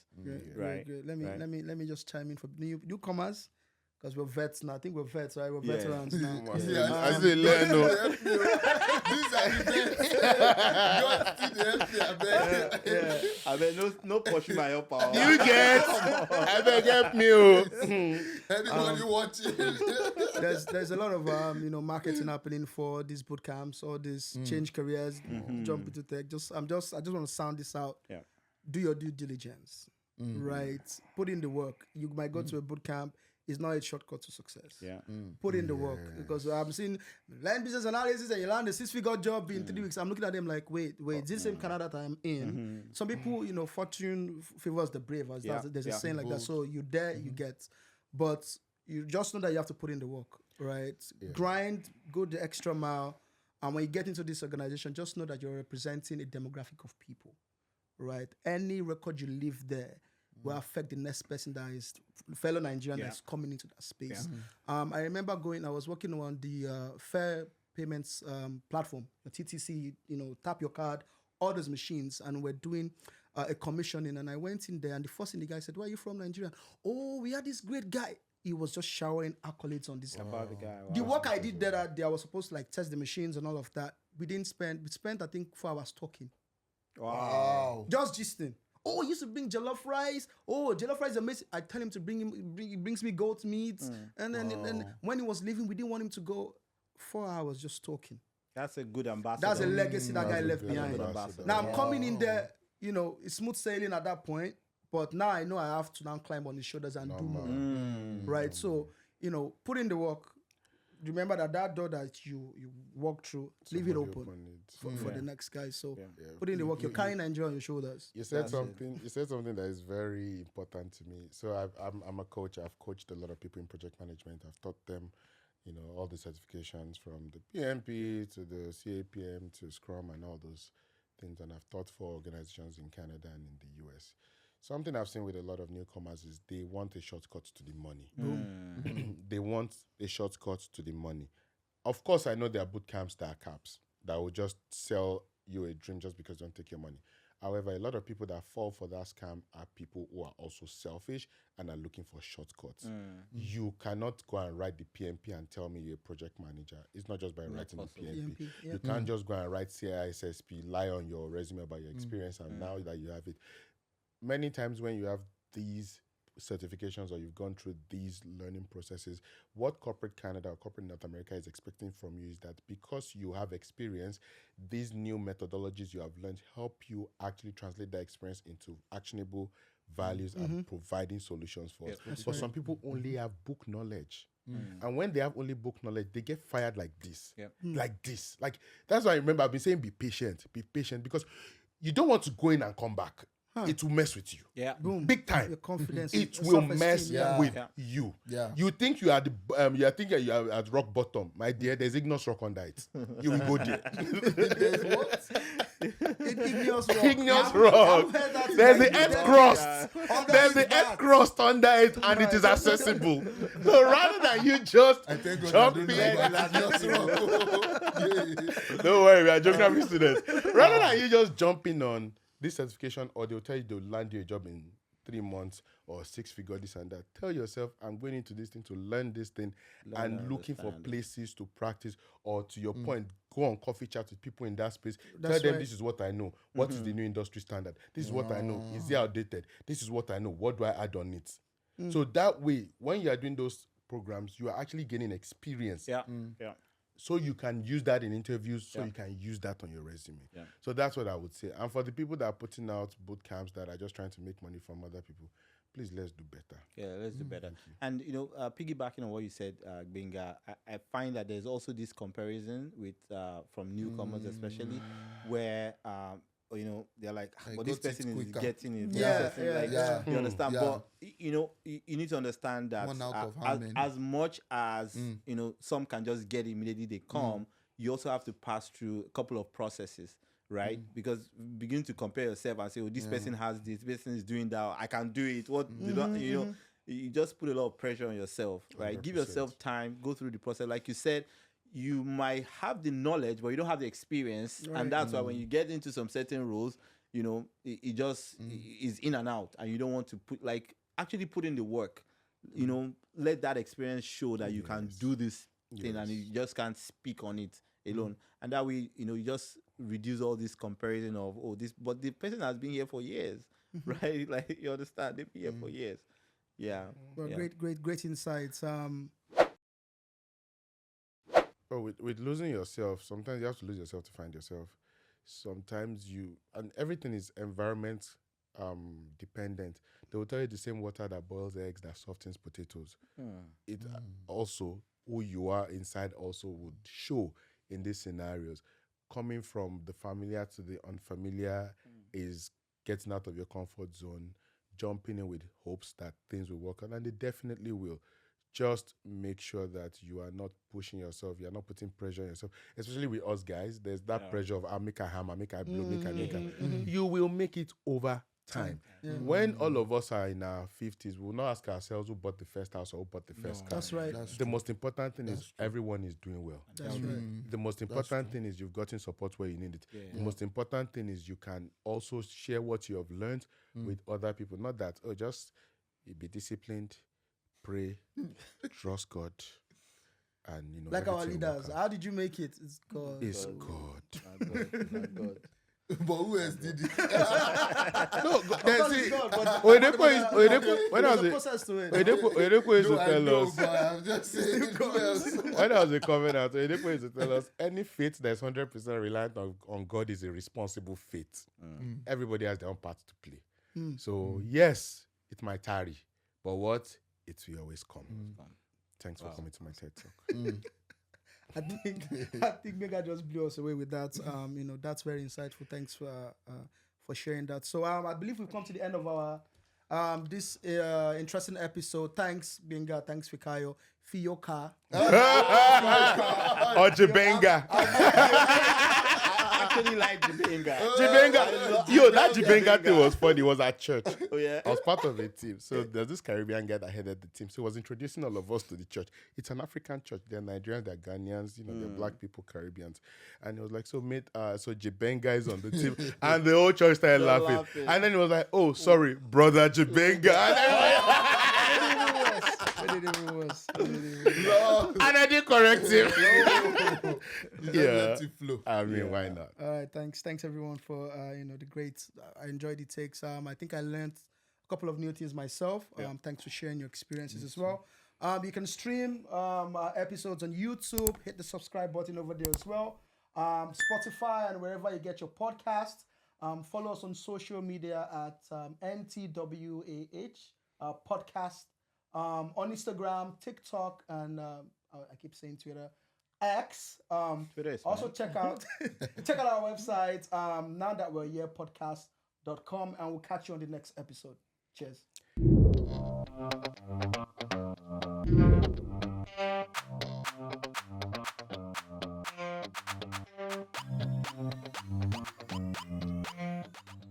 Right. Let me just chime in for newcomers. because we're vets now. I think we're vets, right? We're Yeah. veterans now. I say learn. These are the best. I mean, no pushing my up. You get. I beg help me. Oh. Anybody watching? There's a lot of marketing happening for these boot camps or these change careers, jump into tech. I just want to sound this out. Yeah. Do your due diligence, right? Put in the work. You might go to a boot camp. It's not a shortcut to success. Yeah. Put in the work, because I'm seeing learn business analysis and you land a 6-figure job in 3 weeks. I'm looking at them like, wait, this is the same Canada that I'm in. Some people, fortune favors the brave. There's a saying like that. So you dare, you get, but you just know that you have to put in the work, right? Yeah. Grind, go the extra mile, and when you get into this organization, just know that you're representing a demographic of people, right? Any record you leave there will affect the next person that is fellow Nigerian that's coming into that space. Yeah. I remember I was working on the fair payments platform, the TTC, tap your card, all those machines, and we're doing a commissioning. And I went in there, and the first thing the guy said, "Where are you from, Nigeria?" "Oh, we had this great guy." He was just showering accolades on this. About the guy. Wow. The work I did there that day, I was supposed to test the machines and all of that. We spent I think 4 hours talking. Wow. Just gisting. "Oh, he used to bring jollof rice. Oh, jollof rice is amazing." I tell him to he brings me goat meat. And then when he was leaving, we didn't want him to go. 4 hours just talking. That's a good ambassador. That's a legacy that guy left behind. Ambassador. Now I'm coming in there, it's smooth sailing at that point. But now I know I have to now climb on his shoulders and do more. Right? So, put in the work. Remember that door that you walk through, leave it open for the next guy. So put in the work. You're carrying Nigeria on your shoulders. You said something that is very important to me. So I'm a coach. I've coached a lot of people in project management. I've taught them, all the certifications from the PMP to the CAPM to Scrum and all those things. And I've taught for organizations in Canada and in the US. Something I've seen with a lot of newcomers is they want a shortcut to the money. They want a shortcut to the money. Of course, I know there are boot camps that are caps that will just sell you a dream just because they don't take your money. However, a lot of people that fall for that scam are people who are also selfish and are looking for shortcuts. You cannot go and write the PMP and tell me you're a project manager. It's not just by writing the PMP. You can't just go and write CISSP, lie on your resume about your experience, and now that you have it. Many times when you have these certifications or you've gone through these learning processes, what corporate Canada or corporate North America is expecting from you is that because you have experience, these new methodologies you have learned help you actually translate that experience into actionable values and providing solutions for us. But some people only have book knowledge. And when they have only book knowledge, they get fired like this. Like this. Like, that's why I remember I've been saying be patient, because you don't want to go in and come back. It will mess with you. Yeah. Boom. Big time. Your confidence. It will mess with Yeah. you. Yeah. You think you are you are at rock bottom. My dear, there's ignorance rock under it. You will go there. Igneous rock. Igneous rock. There's the earth crust. There's the earth crust under it, and it is accessible. So rather than you just jump in, don't worry, we are geography students. Rather than you just jumping on this certification, or they'll tell you they'll land you a job in 3 months or 6-figure this and that. Tell yourself, I'm going into this thing to learn this thing and looking for places to practice, or to your point, go on coffee chat with people in that space. Tell them this is what I know. What is the new industry standard? This is what I know. Is it outdated? This is what I know. What do I add on it? So that way, when you are doing those programs, you are actually gaining experience. So you can use that in interviews, so you can use that on your resume. So that's what I would say. And for the people that are putting out boot camps that are just trying to make money from other people, please, let's do better. Yeah, let's do better. And, piggybacking on what you said, Gbenga, I find that there's also this comparison with from newcomers especially, where they're like, but this person is getting it. You understand? But you need to understand that as much as some can just get it immediately they come, you also have to pass through a couple of processes, right? Because begin to compare yourself and say, oh, this person has this person is doing that, I can do it. What you just put a lot of pressure on yourself, right? 100%. Give yourself time, go through the process. Like you said, you might have the knowledge, but you don't have the experience. Right. And that's why when you get into some certain roles, it just is in and out. And you don't want to actually put in the work, you know, let that experience show that you can do this thing, and you just can't speak on it alone. And that way, you know, you just reduce all this comparison of, oh, this, but the person has been here for years, right? Like, you understand, they've been here for years. Yeah. Well, great insights. With losing yourself, sometimes you have to lose yourself to find yourself. Sometimes and everything is environment dependent. They will tell you the same water that boils eggs that softens potatoes. It also, who you are inside also would show in these scenarios. Coming from the familiar to the unfamiliar is getting out of your comfort zone, jumping in with hopes that things will work out, and they definitely will. Just make sure that you are not pushing yourself, you are not putting pressure on yourself, especially with us guys. There's that pressure of, I'll make a hammer, make a blow, make a. You will make it over time. When all of us are in our 50s, we'll not ask ourselves who bought the first house or who bought the first car. That's right. The most important thing is everyone is doing well. That's right. The most important thing is you've gotten support where you need it. The most important thing is you can also share what you have learned with other people. Not that, just be disciplined, pray, trust God, and, you know, like our leaders. How did you make it? It's God. It's God. Not God. But who else did it? No, It's God, but when I there's a process to it. Oyedepo used to No, I tell know, us, but I'm just saying. Who else? when I was a covenant, Oyedepo used to tell us, any faith that's 100% reliant on God is a responsible faith. Everybody has their own part to play. So, yes, it might tarry, but what? It will always come. Thanks for coming to my TED Talk. I think Gbenga just blew us away with that. You know, that's very insightful. Thanks for sharing that. So I believe we've come to the end of our this interesting episode. Thanks, Gbenga. Thanks, Fikayo. Fiyoka. Or Gbenga. I actually like Gbenga. Gbenga. That Gbenga thing was funny. It was at church. Oh, yeah? I was part of a team. So there's this Caribbean guy that headed the team. So he was introducing all of us to the church. It's an African church. They're Nigerians, they're Ghanaians, you know, they're black people, Caribbeans. And he was like, so Gbenga is on the team. And the whole church started laughing. And then he was like, oh, sorry, brother Gbenga. And I did correct him. Let it flow. I mean, why not? All right, thanks everyone for the great. I enjoyed the takes. I think I learned a couple of new things myself. Thanks for sharing your experiences as well. You can stream our episodes on YouTube. Hit the subscribe button over there as well. Spotify and wherever you get your podcast. Follow us on social media at NTWAH podcast. On Instagram, TikTok, and I keep saying Twitter, X. Twitter also check out our website. Now that we're here, podcast.com, and we'll catch you on the next episode. Cheers.